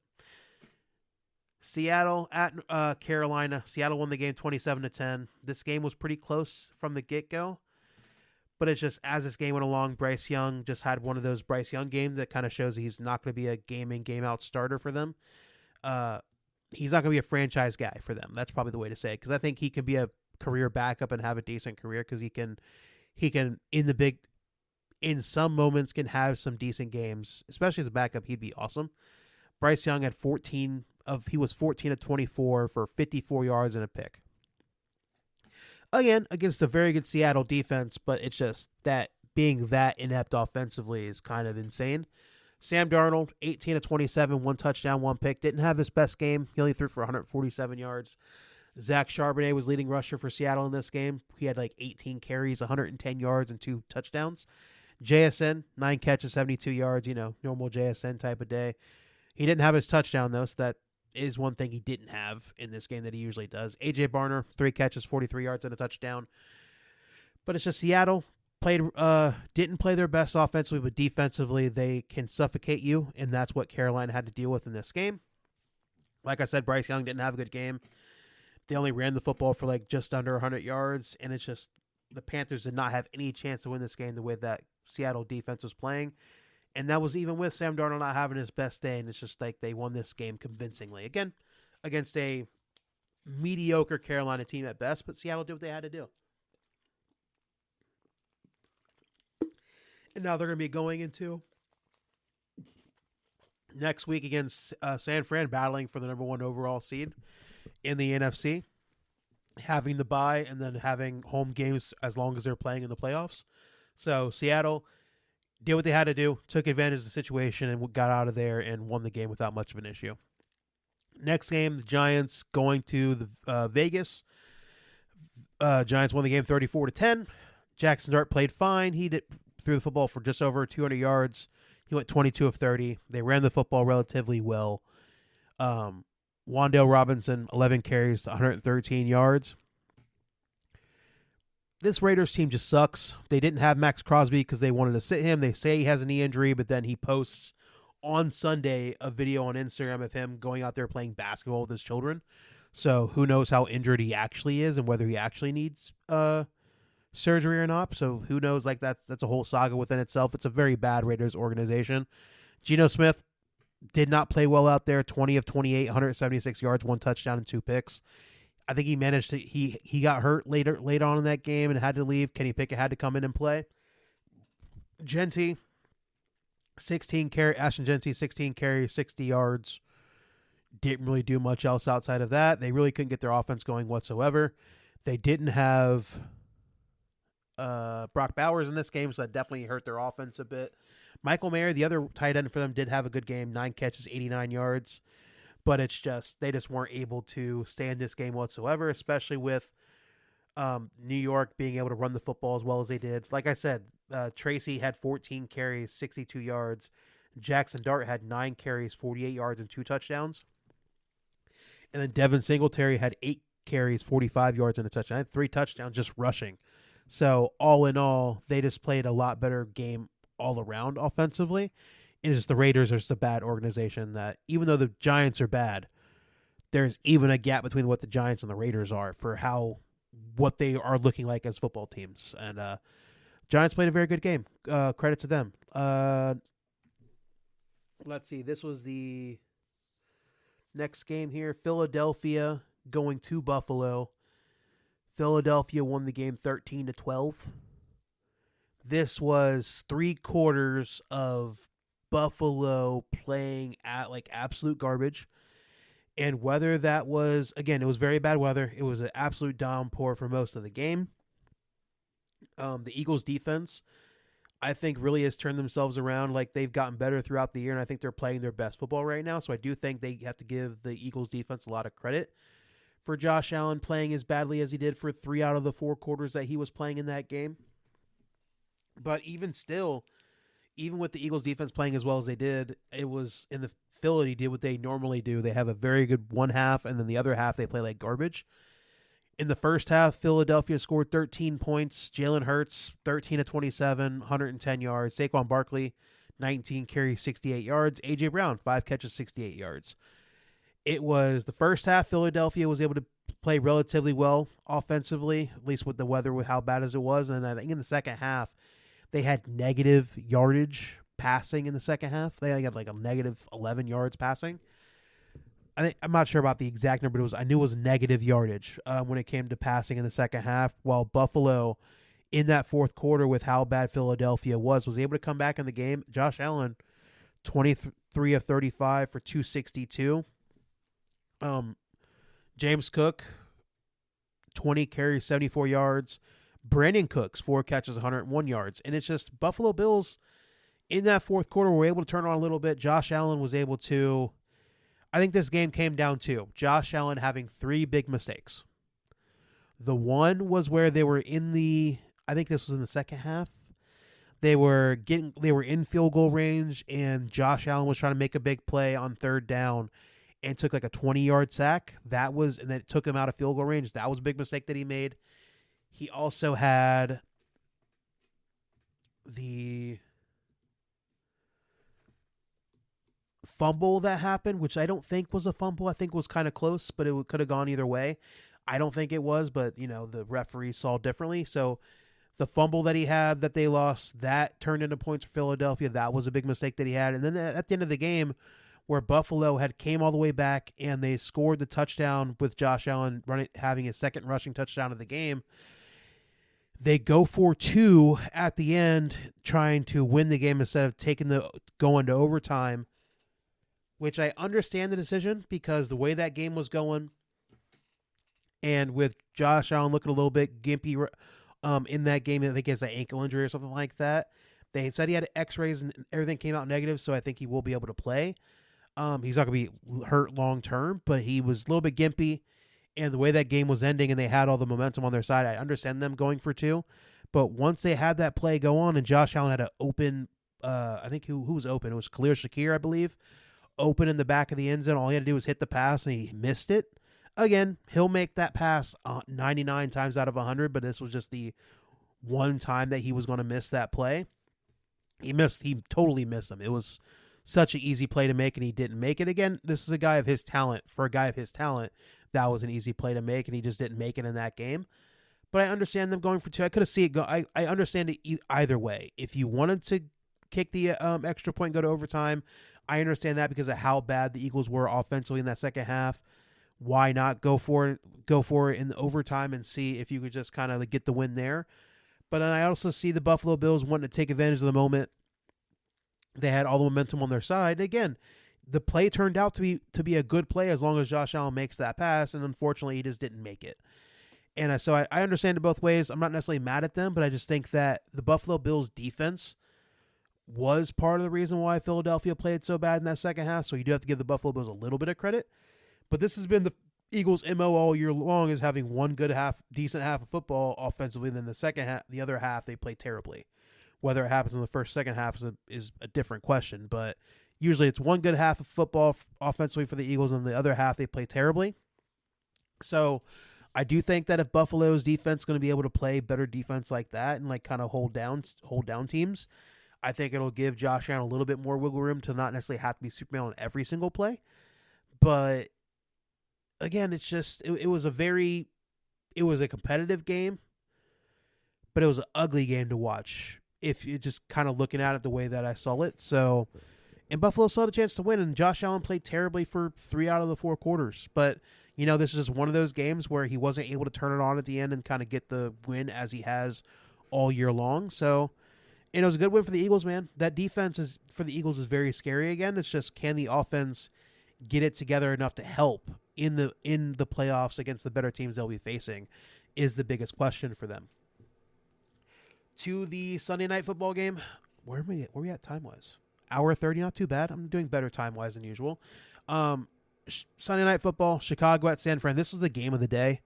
Seattle at Carolina. Seattle won the game 27-10. This game was pretty close from the get-go. But it's just, as this game went along, Bryce Young just had one of those Bryce Young games that kind of shows he's not going to be a game-in, game-out starter for them. He's not going to be a franchise guy for them. That's probably the way to say it, because I think he could be a career backup and have a decent career, because he can in some moments can have some decent games, especially as a backup. He'd be awesome. Bryce Young had 14 of 24 for 54 yards and a pick. Again, against a very good Seattle defense, but it's just that being that inept offensively is kind of insane. Sam Darnold, 18-27, 1 touchdown, 1 pick. Didn't have his best game. He only threw for 147 yards. Zach Charbonnet was leading rusher for Seattle in this game. He had like 18 carries, 110 yards, and 2 touchdowns. JSN, 9 catches, 72 yards, normal JSN type of day. He didn't have his touchdown, though, so that is one thing he didn't have in this game that he usually does. A.J. Barner, 3 catches, 43 yards, and a touchdown. But it's just Seattle didn't play their best offensively, but defensively they can suffocate you, and that's what Carolina had to deal with in this game. Like I said, Bryce Young didn't have a good game. They only ran the football for like just under 100 yards, and it's just the Panthers did not have any chance to win this game the way that Seattle defense was playing. And that was even with Sam Darnold not having his best day, and it's just like they won this game convincingly. Again, against a mediocre Carolina team at best, but Seattle did what they had to do. And now they're going to be going into next week against San Fran, battling for the number 1 overall seed in the NFC, having the bye and then having home games as long as they're playing in the playoffs. So Seattle did what they had to do, took advantage of the situation, and got out of there and won the game without much of an issue. Next game, the Giants going to the Vegas. Giants won the game 34-10. Jackson Dart played fine. He threw the football for just over 200 yards. He went 22 of 30. They ran the football relatively well. Wan'Dale Robinson, 11 carries, 113 yards. This Raiders team just sucks. They didn't have Max Crosby because they wanted to sit him. They say he has a knee injury, but then he posts on Sunday a video on Instagram of him going out there playing basketball with his children. So who knows how injured he actually is and whether he actually needs surgery or not. So who knows? Like that's a whole saga within itself. It's a very bad Raiders organization. Geno Smith did not play well out there. 20 of 28, 176 yards, 1 touchdown, and 2 picks. I think he managed to. He got hurt late on in that game and had to leave. Kenny Pickett had to come in and play. Genty, 16 carry. Ashton Genty, 16 carries, 60 yards. Didn't really do much else outside of that. They really couldn't get their offense going whatsoever. They didn't have Brock Bowers in this game, so that definitely hurt their offense a bit. Michael Mayer, the other tight end for them, did have a good game. 9 catches, 89 yards. But it's just, they just weren't able to stay in this game whatsoever, especially with New York being able to run the football as well as they did. Like I said, Tracy had 14 carries, 62 yards. Jackson Dart had 9 carries, 48 yards, and 2 touchdowns. And then Devin Singletary had 8 carries, 45 yards, and a touchdown. I had 3 touchdowns just rushing. So all in all, they just played a lot better game all around offensively. It's just the Raiders are just a bad organization that even though the Giants are bad, there's even a gap between what the Giants and the Raiders are for what they are looking like as football teams. And Giants played a very good game. Credit to them. Let's see. This was the next game here. Philadelphia going to Buffalo. Philadelphia won the game 13-12. This was 3 quarters of Buffalo playing at like absolute garbage. And whether that was, again, it was very bad weather. It was an absolute downpour for most of the game. The Eagles defense, I think, really has turned themselves around. Like, they've gotten better throughout the year, and I think they're playing their best football right now. So I do think they have to give the Eagles defense a lot of credit for Josh Allen playing as badly as he did for 3 out of the 4 quarters that he was playing in that game. But even still, even with the Eagles defense playing as well as they did, it was in the Philly did what they normally do. They have a very good one half, and then the other half they play like garbage. In the first half, Philadelphia scored 13 points. Jalen Hurts, 13 of 27, 110 yards. Saquon Barkley, 19 carries, 68 yards. A.J. Brown, 5 catches, 68 yards. It was the first half, Philadelphia was able to play relatively well offensively, at least with the weather, with how bad as it was. And I think in the second half, they had negative yardage passing in the second half. They had like a negative 11 yards passing. I'm not sure about the exact number, but I knew it was negative yardage when it came to passing in the second half, while Buffalo, in that fourth quarter with how bad Philadelphia was able to come back in the game. Josh Allen, 23 of 35 for 262. James Cook, 20 carries, 74 yards. Brandon Cooks, 4 catches, 101 yards. And it's just Buffalo Bills in that fourth quarter were able to turn on a little bit. Josh Allen was able to, I think this game came down to Josh Allen having 3 big mistakes. The one was where they were I think this was in the second half. They were in field goal range, and Josh Allen was trying to make a big play on third down and took like a 20-yard sack. And then it took him out of field goal range. That was a big mistake that he made. He also had the fumble that happened, which I don't think was a fumble. I think was kind of close, but it could have gone either way. I don't think it was, but the referee saw differently. So the fumble that he had that they lost, that turned into points for Philadelphia. That was a big mistake that he had. And then at the end of the game, where Buffalo came all the way back and they scored the touchdown with Josh Allen having his second rushing touchdown of the game, they go for 2 at the end, trying to win the game instead of going to overtime, which I understand the decision because the way that game was going, and with Josh Allen looking a little bit gimpy in that game, I think he has an ankle injury or something like that. They said he had X-rays and everything came out negative, so I think he will be able to play. He's not going to be hurt long term, but he was a little bit gimpy. And the way that game was ending and they had all the momentum on their side, I understand them going for 2. But once they had that play go on and Josh Allen had an open, I think who was open? It was Khalil Shakir, I believe, open in the back of the end zone. All he had to do was hit the pass and he missed it. Again, he'll make that pass 99 times out of 100, but this was just the one time that he was going to miss that play. He totally missed him. It was such an easy play to make and he didn't make it. Again, this is a guy of his talent. For a guy of his talent, that was an easy play to make, and he just didn't make it in that game. But I understand them going for 2. I could have seen it go. I understand it either way. If you wanted to kick the extra point and go to overtime, I understand that because of how bad the Eagles were offensively in that second half. Why not go for it in the overtime and see if you could just kind of get the win there? But then I also see the Buffalo Bills wanting to take advantage of the moment. They had all the momentum on their side. Again, the play turned out to be a good play as long as Josh Allen makes that pass, and unfortunately, he just didn't make it. And so I understand it both ways. I'm not necessarily mad at them, but I just think that the Buffalo Bills defense was part of the reason why Philadelphia played so bad in that second half. So you do have to give the Buffalo Bills a little bit of credit. But this has been the Eagles' MO all year long, is having one good half, decent half of football offensively, and then the second half, the other half, they play terribly. Whether it happens in the first, second half is a different question. But usually it's one good half of football offensively for the Eagles, and the other half they play terribly. So I do think that if Buffalo's defense is going to be able to play better defense like that and like kind of hold down teams, I think it'll give Josh Allen a little bit more wiggle room to not necessarily have to be Superman on every single play. But again, it's just it was a competitive game, but it was an ugly game to watch if you're just kind of looking at it the way that I saw it. So, and Buffalo still had a chance to win, and Josh Allen played terribly for 3 out of the 4 quarters. But, this is just one of those games where he wasn't able to turn it on at the end and kind of get the win as he has all year long. So, and it was a good win for the Eagles, man. That defense for the Eagles is very scary again. It's just, can the offense get it together enough to help in the playoffs against the better teams they'll be facing is the biggest question for them. To the Sunday night football game, where are we at time-wise? Hour 30, not too bad. I'm doing better time-wise than usual. Sunday night football, Chicago at San Fran. This was the game of the day.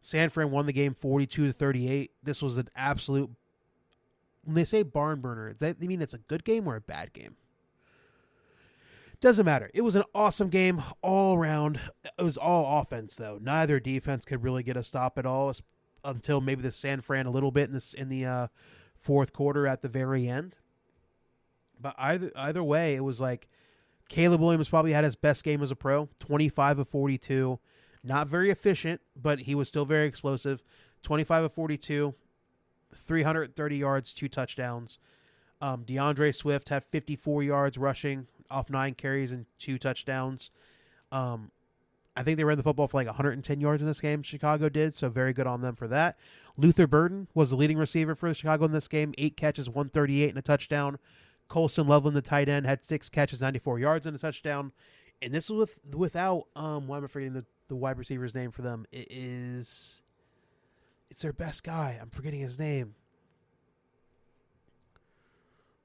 San Fran won the game 42-38. This was an absolute, when they say barn burner, does that mean it's a good game or a bad game? Doesn't matter. It was an awesome game all around. It was all offense, though. Neither defense could really get a stop at all until maybe the San Fran a little bit in the fourth quarter at the very end. But either way, it was like Caleb Williams probably had his best game as a pro, 25 of 42. Not very efficient, but he was still very explosive. 25 of 42, 330 yards, 2 touchdowns. DeAndre Swift had 54 yards rushing off 9 carries and 2 touchdowns. I think they ran the football for like 110 yards in this game, Chicago did, so very good on them for that. Luther Burden was the leading receiver for Chicago in this game, 8 catches, 138 and a touchdown. Colston Loveland, the tight end, had 6 catches, 94 yards and a touchdown. And this was without, why am I forgetting the wide receiver's name for them? It's their best guy. I'm forgetting his name.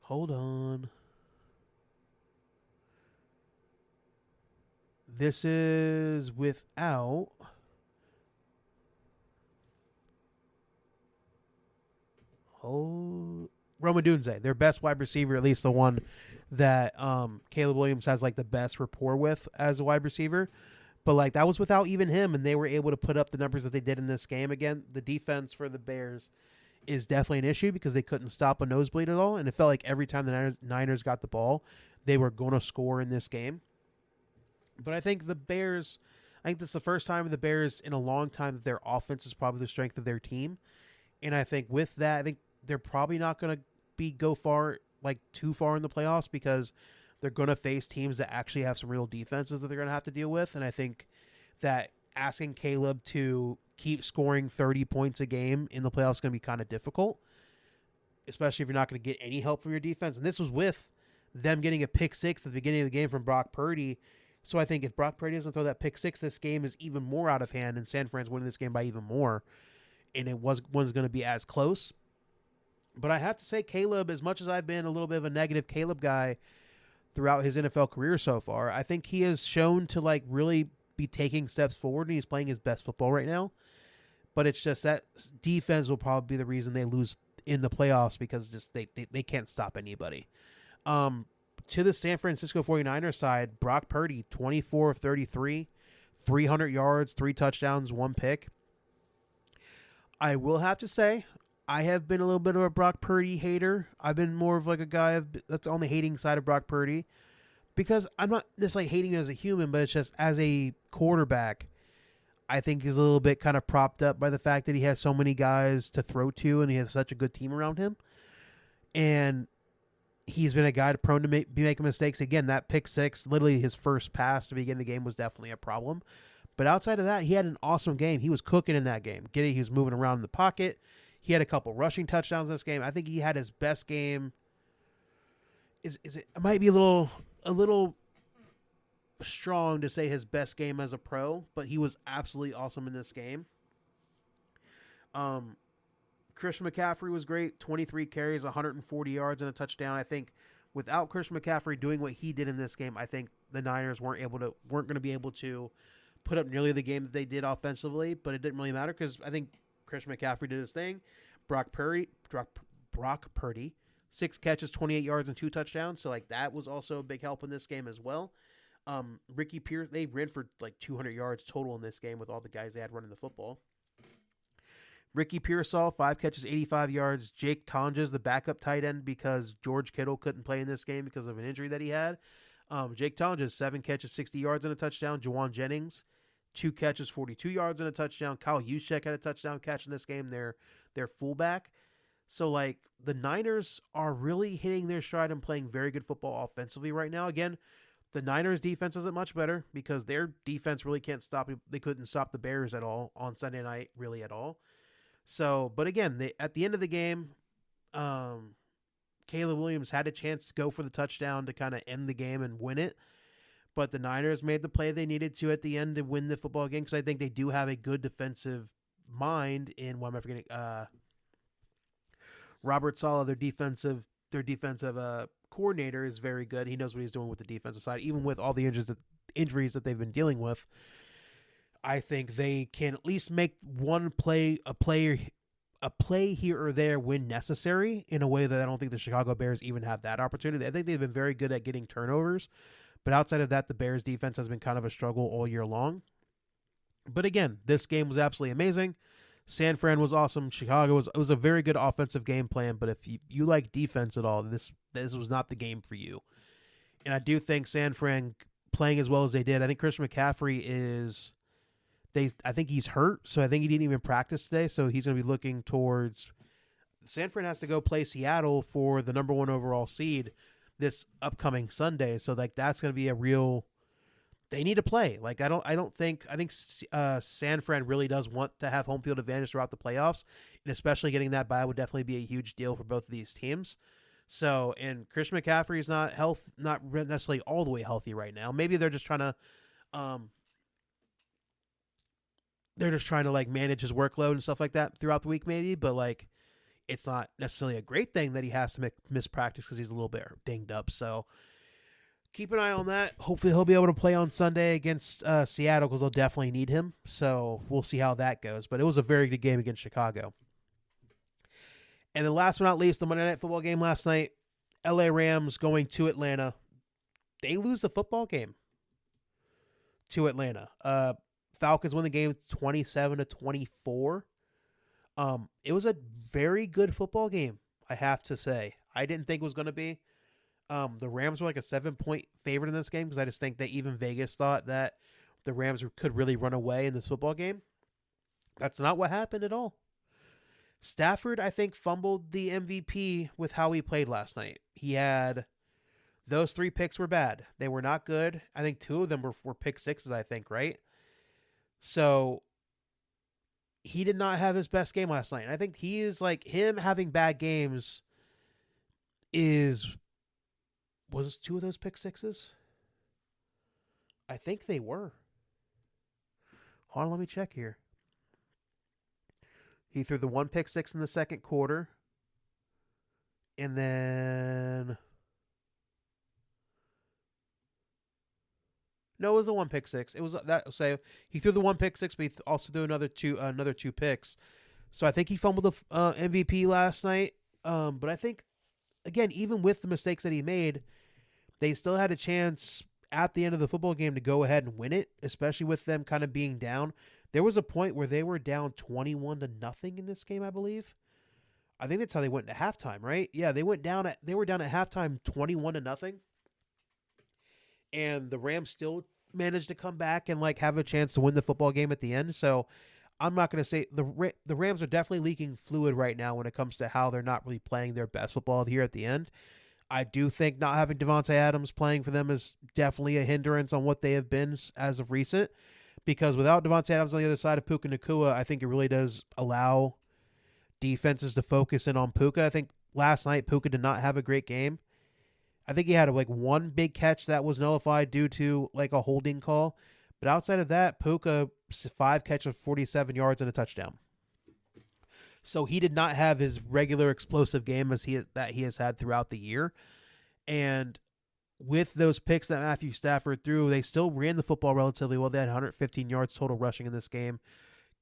Hold on. This is without Rome Odunze, their best wide receiver, at least the one that Caleb Williams has like the best rapport with as a wide receiver. But like that was without even him, and they were able to put up the numbers that they did in this game. Again, the defense for the Bears is definitely an issue because they couldn't stop a nosebleed at all, and it felt like every time the Niners got the ball, they were going to score in this game. But I think this is the first time of the Bears in a long time that their offense is probably the strength of their team. And I think with that, I think they're probably not going to go too far in the playoffs because they're going to face teams that actually have some real defenses that they're going to have to deal with. And I think that asking Caleb to keep scoring 30 points a game in the playoffs is going to be kind of difficult, especially if you're not going to get any help from your defense. And this was with them getting a pick 6 at the beginning of the game from Brock Purdy. So I think if Brock Purdy doesn't throw that pick 6, this game is even more out of hand, and San Fran's winning this game by even more, and it wasn't going to be as close. But I have to say, Caleb, as much as I've been a little bit of a negative Caleb guy throughout his NFL career so far, I think he has shown to like really be taking steps forward, and he's playing his best football right now. But it's just that defense will probably be the reason they lose in the playoffs because just they can't stop anybody. To the San Francisco 49ers side, Brock Purdy, 24 of 33, 300 yards, 3 touchdowns, 1 pick. I will have to say, I have been a little bit of a Brock Purdy hater. I've been more of like a guy that's on the hating side of Brock Purdy because I'm not necessarily hating him as a human, but it's just as a quarterback, I think he's a little bit kind of propped up by the fact that he has so many guys to throw to and he has such a good team around him. And he's been a guy prone to be making mistakes. Again, that pick 6, literally his first pass to begin the game was definitely a problem. But outside of that, he had an awesome game. He was cooking in that game. He was moving around in the pocket. He had a couple rushing touchdowns in this game. I think he had his best game. It might be a little strong to say his best game as a pro, but he was absolutely awesome in this game. Christian McCaffrey was great, 23 carries, 140 yards, and a touchdown. I think without Christian McCaffrey doing what he did in this game, I think the Niners weren't going to be able to put up nearly the game that they did offensively, but it didn't really matter because I think Christian McCaffrey did his thing. Brock Purdy 6 catches, 28 yards, and 2 touchdowns. So like that was also a big help in this game as well. Ricky Pierce, they ran for like 200 yards total in this game with all the guys they had running the football. Ricky Pearsall, 5 catches, 85 yards. Jake Tonjes, the backup tight end, because George Kittle couldn't play in this game because of an injury that he had. Jake Tonjes, 7 catches, 60 yards and a touchdown. Juwan Jennings, 2 catches, 42 yards and a touchdown. Kyle Juszczyk had a touchdown catch in this game. Their fullback. So, like, the Niners are really hitting their stride and playing very good football offensively right now. Again, the Niners' defense isn't much better because their defense really can't stop. They couldn't stop the Bears at all on Sunday night, really at all. So, but again, at the end of the game, Caleb Williams had a chance to go for the touchdown to kind of end the game and win it. But the Niners made the play they needed to at the end to win the football game because I think they do have a good defensive mind in, what am I forgetting? Robert Saleh, their defensive coordinator, is very good. He knows what he's doing with the defensive side, even with all the injuries that they've been dealing with. I think they can at least make a play here or there when necessary, in a way that I don't think the Chicago Bears even have that opportunity. I think they've been very good at getting turnovers, but outside of that, the Bears defense has been kind of a struggle all year long. But again, this game was absolutely amazing. San Fran was awesome. Chicago was a very good offensive game plan, but if you like defense at all, this was not the game for you. And I do think San Fran playing as well as they did. I think Christian McCaffrey I think he's hurt, so I think he didn't even practice today, so he's going to be looking towards San Fran has to go play Seattle for the number 1 overall seed this upcoming Sunday. So like that's going to be a real, they need to play. Like I think San Fran really does want to have home field advantage throughout the playoffs, and especially getting that bye would definitely be a huge deal for both of these teams. So, and Christian McCaffrey is not necessarily all the way healthy right now. Maybe they're just trying to like manage his workload and stuff like that throughout the week, maybe, but like it's not necessarily a great thing that he has to miss practice because he's a little bit dinged up. So keep an eye on that. Hopefully he'll be able to play on Sunday against Seattle because they'll definitely need him. So we'll see how that goes. But it was a very good game against Chicago. And then last but not least, the Monday Night Football game last night, LA Rams going to Atlanta. They lose the football game to Atlanta. Falcons win the game 27-24. It was a very good football game, I have to say. I didn't think it was going to be. The Rams were like a 7-point favorite in this game because I just think that even Vegas thought that the Rams could really run away in this football game. That's not what happened at all. Stafford, I think, fumbled the MVP with how he played last night. He had those 3 picks were bad. They were not good. I think 2 of them were pick sixes, I think, right? So he did not have his best game last night. And I think he is like him having bad games was 2 of those pick sixes? I think they were. Hold on, let me check here. He threw the 1 pick six in the second quarter. And then no, it was the 1 pick six. It was that. So he threw the 1 pick six, but he also threw another two picks. So I think he fumbled the MVP last night. But I think, again, even with the mistakes that he made, they still had a chance at the end of the football game to go ahead and win it, especially with them kind of being down. There was a point where they were down 21-0 in this game, I believe. I think that's how they went into halftime, right? Yeah, they were down at halftime 21-0. And the Rams still managed to come back and like have a chance to win the football game at the end. So I'm not going to say the Rams are definitely leaking fluid right now when it comes to how they're not really playing their best football here at the end. I do think not having Davante Adams playing for them is definitely a hindrance on what they have been as of recent, because without Davante Adams on the other side of Puka Nacua, I think it really does allow defenses to focus in on Puka. I think last night Puka did not have a great game. I think he had like 1 big catch that was nullified due to like a holding call. But outside of that, Puka 5 catches, 47 yards and a touchdown. So he did not have his regular explosive game that he has had throughout the year. And with those picks that Matthew Stafford threw, they still ran the football relatively well. They had 115 yards total rushing in this game.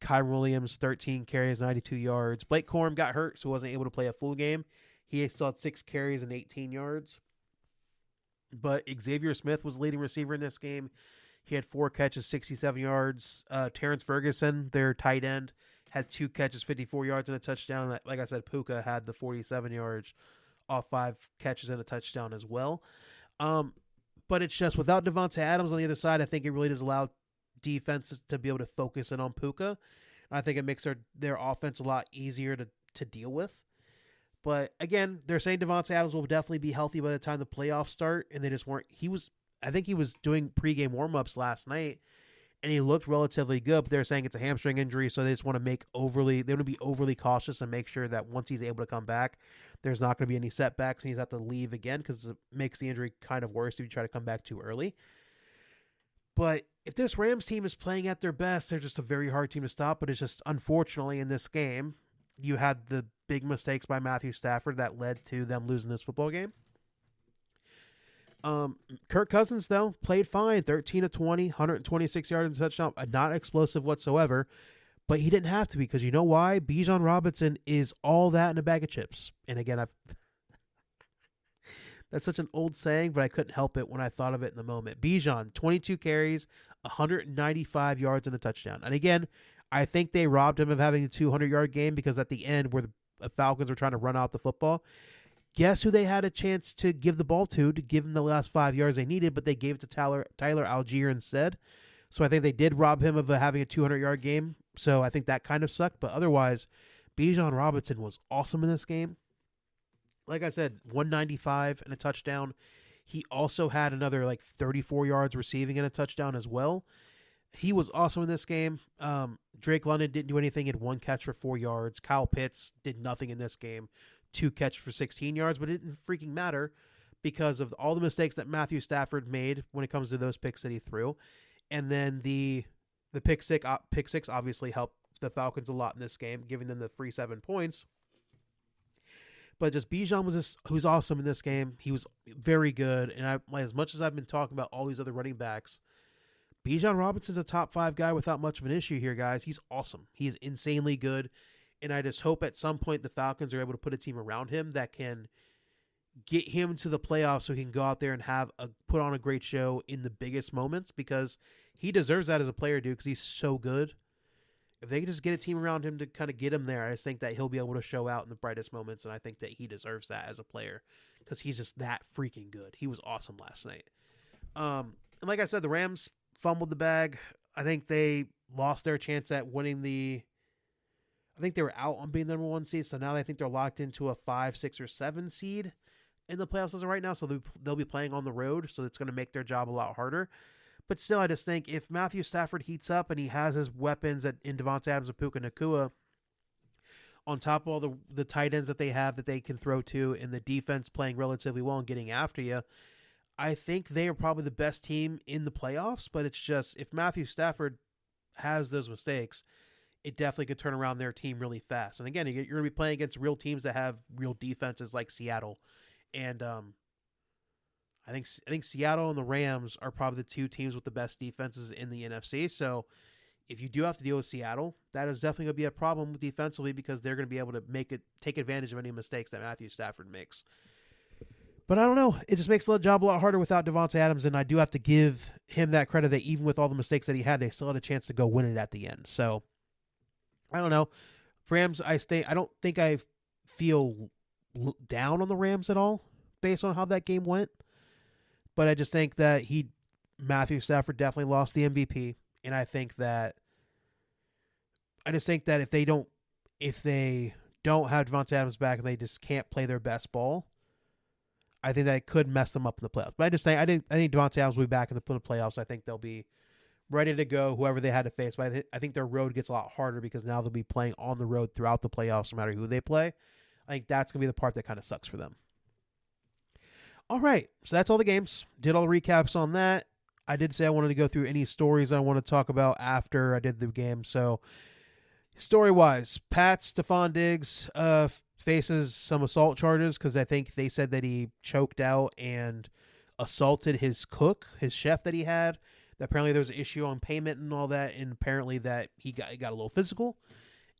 Kyron Williams, 13 carries, 92 yards. Blake Corum got hurt, so wasn't able to play a full game. He still had 6 carries and 18 yards. But Xavier Smith was leading receiver in this game. He had 4 catches, 67 yards. Terrence Ferguson, their tight end, had 2 catches, 54 yards and a touchdown. Like I said, Puka had the 47 yards off 5 catches and a touchdown as well. But it's just without Davante Adams on the other side, I think it really does allow defenses to be able to focus in on Puka. I think it makes their offense a lot easier to deal with. But again, they're saying Davante Adams will definitely be healthy by the time the playoffs start, and they just weren't. I think he was doing pregame warmups last night, and he looked relatively good. But they're saying it's a hamstring injury, so they just want to they want to be overly cautious and make sure that once he's able to come back, there's not going to be any setbacks, and he's have to leave again because it makes the injury kind of worse if you try to come back too early. But if this Rams team is playing at their best, they're just a very hard team to stop. But it's just, unfortunately, in this game, you had the big mistakes by Matthew Stafford that led to them losing this football game. Kirk Cousins, though, played fine. 13 of 20, 126 yards and touchdown. Not explosive whatsoever. But he didn't have to be, because you know why? Bijan Robinson is all that in a bag of chips. And again, that's such an old saying, but I couldn't help it when I thought of it in the moment. Bijan, 22 carries, 195 yards and a touchdown. And again, I think they robbed him of having a 200-yard game, because at the end where the Falcons were trying to run out the football, guess who they had a chance to give the ball to give him the last 5 yards they needed, but they gave it to Tyler Algier instead. So I think they did rob him of having a 200-yard game. So I think that kind of sucked. But otherwise, Bijan Robinson was awesome in this game. Like I said, 195 and a touchdown. He also had another 34 yards receiving and a touchdown as well. He was awesome in this game. Drake London didn't do anything. He had 1 catch for 4 yards. Kyle Pitts did nothing in this game. 2 catches for 16 yards, but it didn't freaking matter because of all the mistakes that Matthew Stafford made when it comes to those picks that he threw. And then the pick six obviously helped the Falcons a lot in this game, giving them the free 7 points. But just Bijan who's awesome in this game. He was very good. And as much as I've been talking about all these other running backs, Bijan Robinson's a top 5 guy without much of an issue here, guys. He's awesome. He's insanely good. And I just hope at some point the Falcons are able to put a team around him that can get him to the playoffs so he can go out there and put on a great show in the biggest moments, because he deserves that as a player, dude, because he's so good. If they can just get a team around him to kind of get him there, I just think that he'll be able to show out in the brightest moments, and I think that he deserves that as a player because he's just that freaking good. He was awesome last night. And like I said, the Rams fumbled the bag. I think they lost their chance at winning I think they were out on being the number 1 seed, so now I think they're locked into a 5, 6, or 7 seed in the playoffs as of right now, so they'll be playing on the road, so it's going to make their job a lot harder. But still, I just think if Matthew Stafford heats up and he has his weapons in Davante Adams and Puka Nacua, on top of all the tight ends that they have that they can throw to, and the defense playing relatively well and getting after you, I think they are probably the best team in the playoffs. But it's just, if Matthew Stafford has those mistakes, it definitely could turn around their team really fast. And again, you're going to be playing against real teams that have real defenses like Seattle. And I think Seattle and the Rams are probably the 2 teams with the best defenses in the NFC. So if you do have to deal with Seattle, that is definitely going to be a problem defensively, because they're going to be able to take advantage of any mistakes that Matthew Stafford makes. But I don't know. It just makes the job a lot harder without Davante Adams, and I do have to give him that credit that even with all the mistakes that he had, they still had a chance to go win it at the end. So I don't know. Rams, I don't think I feel down on the Rams at all based on how that game went. But I just think that Matthew Stafford definitely lost the MVP. And I just think that if they don't have Davante Adams back and they just can't play their best ball, I think that it could mess them up in the playoffs. But I think Davante Adams will be back in the playoffs. I think they'll be ready to go, whoever they had to face. But I think their road gets a lot harder because now they'll be playing on the road throughout the playoffs no matter who they play. I think that's going to be the part that kind of sucks for them. All right, so that's all the games. Did all the recaps on that. I did say I wanted to go through any stories I want to talk about after I did the game. So story-wise, Stephon Diggs faces some assault charges because I think they said that he choked out and assaulted his chef that he had. Apparently there was an issue on payment and all that, and apparently that he got a little physical.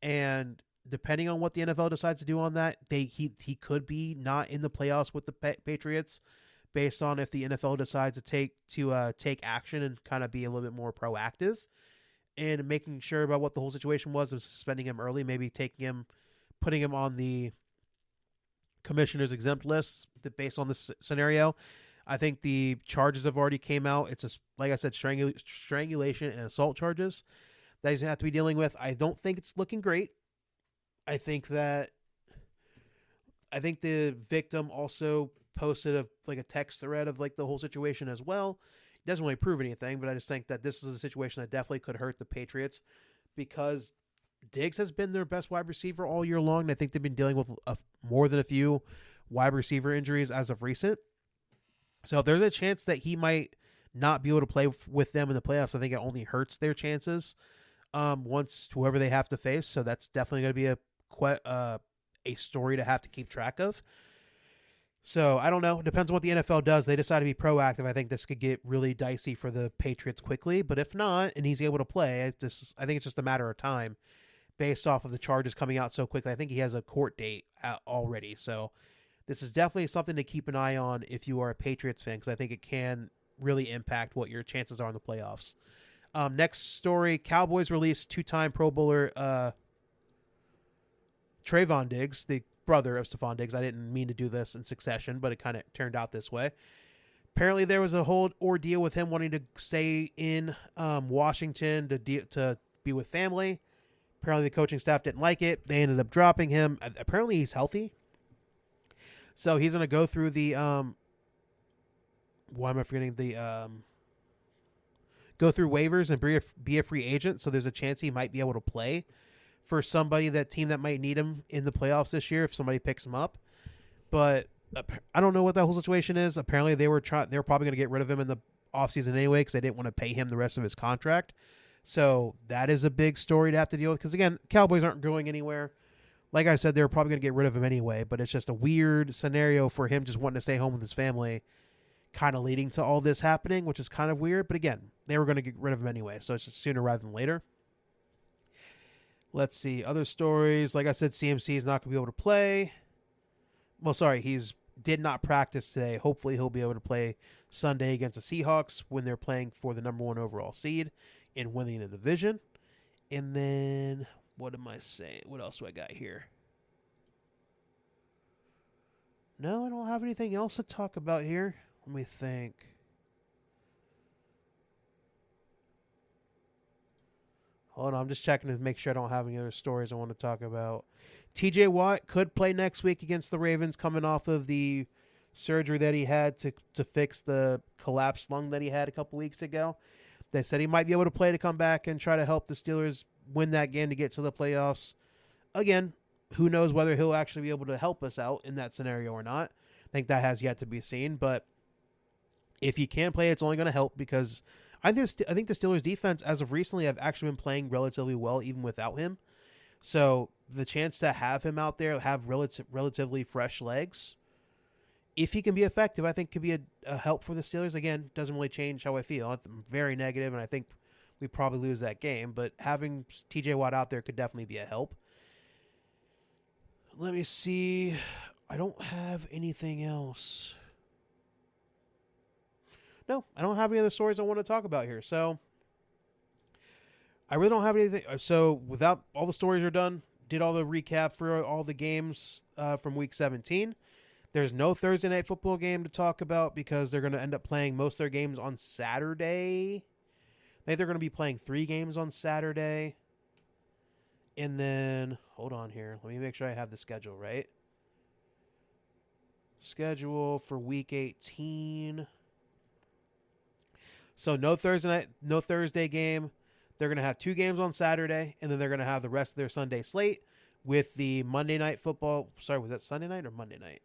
And depending on what the NFL decides to do on that, he could be not in the playoffs with the Patriots, based on if the NFL decides to take action and kind of be a little bit more proactive and making sure about what the whole situation was and suspending him early, maybe putting him on the commissioner's exempt list based on this scenario. I think the charges have already came out. It's like I said, strangulation and assault charges that he's going to have to be dealing with. I don't think it's looking great. I think the victim also posted a text thread of like the whole situation as well. It doesn't really prove anything, but I just think that this is a situation that definitely could hurt the Patriots because Diggs has been their best wide receiver all year long, and I think they've been dealing with more than a few wide receiver injuries as of recent. So if there's a chance that he might not be able to play with them in the playoffs, I think it only hurts their chances once whoever they have to face. So that's definitely going to be a story to have to keep track of. So I don't know. It depends on what the NFL does. They decide to be proactive. I think this could get really dicey for the Patriots quickly. But if not, and he's able to play, I think it's just a matter of time based off of the charges coming out so quickly. I think he has a court date already. So this is definitely something to keep an eye on if you are a Patriots fan, because I think it can really impact what your chances are in the playoffs. Next story, Cowboys released two-time Pro Bowler Trayvon Diggs, the brother of Stephon Diggs. I didn't mean to do this in succession, but it kind of turned out this way. Apparently there was a whole ordeal with him wanting to stay in Washington to be with family. Apparently the coaching staff didn't like it. They ended up dropping him. Apparently he's healthy. So he's going to go through the why am I forgetting the go through waivers and be a free agent. So there's a chance he might be able to play for that team that might need him in the playoffs this year if somebody picks him up. But I don't know what that whole situation is. Apparently they were probably going to get rid of him in the offseason anyway because they didn't want to pay him the rest of his contract. So that is a big story to have to deal with because, again, Cowboys aren't going anywhere. Like I said, they were probably going to get rid of him anyway, but it's just a weird scenario for him just wanting to stay home with his family, kind of leading to all this happening, which is kind of weird. But again, they were going to get rid of him anyway, so it's just sooner rather than later. Let's see. Other stories. Like I said, CMC is not going to be able to play. Well, sorry, he's did not practice today. Hopefully he'll be able to play Sunday against the Seahawks when they're playing for the number 1 overall seed and winning the division. And then, what am I saying? What else do I got here? No, I don't have anything else to talk about here. Let me think. Hold on, I'm just checking to make sure I don't have any other stories I want to talk about. TJ Watt could play next week against the Ravens, coming off of the surgery that he had to fix the collapsed lung that he had a couple weeks ago. They said he might be able to play to come back and try to help the Steelers win that game to get to the playoffs. Again, who knows whether he'll actually be able to help us out in that scenario or not. I think that has yet to be seen. But if he can play, it's only going to help because I think the Steelers' defense, as of recently, have actually been playing relatively well even without him. So the chance to have him out there, have relatively fresh legs, if he can be effective, I think could be a help for the Steelers. Again, doesn't really change how I feel. I'm very negative, and I think we probably lose that game. But having TJ Watt out there could definitely be a help. Let me see. I don't have anything else. No, I don't have any other stories I want to talk about here. So I really don't have anything. So without all the stories are done, did all the recap for all the games from Week 17. There's no Thursday night football game to talk about because they're going to end up playing most of their games on Saturday. I think they're going to be playing 3 games on Saturday. And then, hold on here. Let me make sure I have the schedule right. Schedule for Week 18. So no Thursday game. They're going to have 2 games on Saturday, and then they're going to have the rest of their Sunday slate with the Monday night football. Sorry, was that Sunday night or Monday night?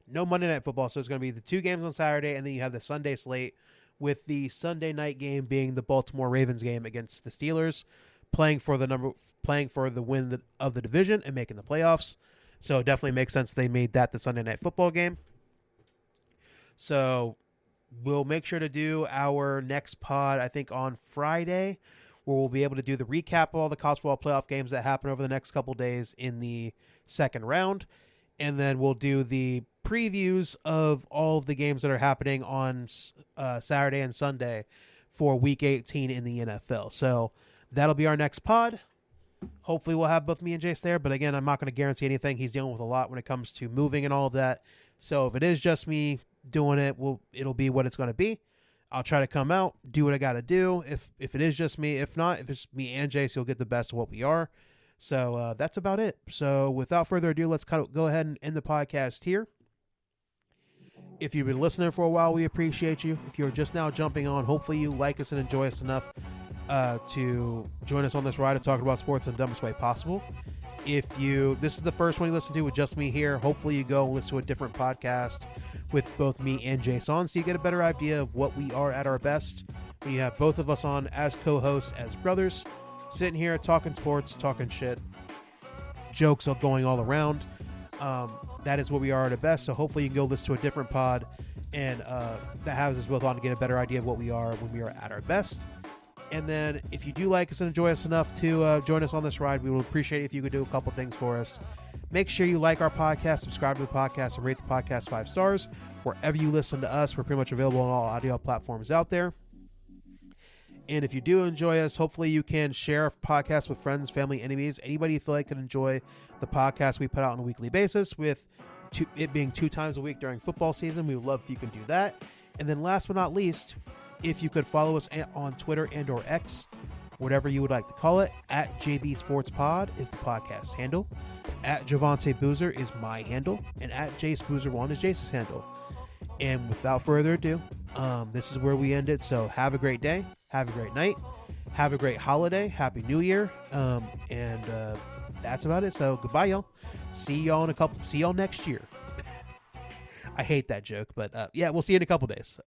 No Monday night football, so it's going to be the 2 games on Saturday, and then you have the Sunday slate with the Sunday night game being the Baltimore Ravens game against the Steelers, playing for the win of the division and making the playoffs. So it definitely makes sense they made that the Sunday night football game. So we'll make sure to do our next pod, I think, on Friday. where we'll be able to do the recap of all the college football playoff games that happen over the next couple days in the second round. And then we'll do the previews of all of the games that are happening on Saturday and Sunday for Week 18 in the NFL. So that'll be our next pod. Hopefully we'll have both me and Jace there. But again, I'm not going to guarantee anything. He's dealing with a lot when it comes to moving and all of that. So if it is just me doing it, it'll be what it's going to be. I'll try to come out, do what I got to do. If it is just me, if not, if it's me and Jace, you'll get the best of what we are. So that's about it. So without further ado, let's kind of go ahead and end the podcast here. If you've been listening for a while, we appreciate you. If you're just now jumping on, hopefully you like us and enjoy us enough to join us on this ride of talking about sports in the dumbest way possible. If this is the first one you listen to with just me here, hopefully you go listen to a different podcast with both me and Jace on, so you get a better idea of what we are at our best when you have both of us on as co-hosts, as brothers, sitting here talking sports, talking shit, jokes are going all around. That is what we are at our best. So hopefully you can go listen to a different pod, and that has us both on to get a better idea of what we are when we are at our best. And then if you do like us and enjoy us enough to join us on this ride, we will appreciate it if you could do a couple things for us. Make sure you like our podcast, subscribe to the podcast, and rate the podcast 5 stars. Wherever you listen to us, we're pretty much available on all audio platforms out there. And if you do enjoy us, hopefully you can share our podcast with friends, family, enemies, anybody you feel like can enjoy the podcast we put out on a weekly basis, with it being 2 times a week during football season. We would love if you can do that. And then last but not least, if you could follow us on Twitter and or X, whatever you would like to call it, at JB Sports Pod is the podcast handle. At Javante Boozer is my handle. And at Jace Boozer1 is Jace's handle. And without further ado, this is where we end it. So have a great day. Have a great night. Have a great holiday. Happy New Year. And that's about it. So goodbye, y'all. See y'all next year. I hate that joke, but yeah, we'll see you in a couple days.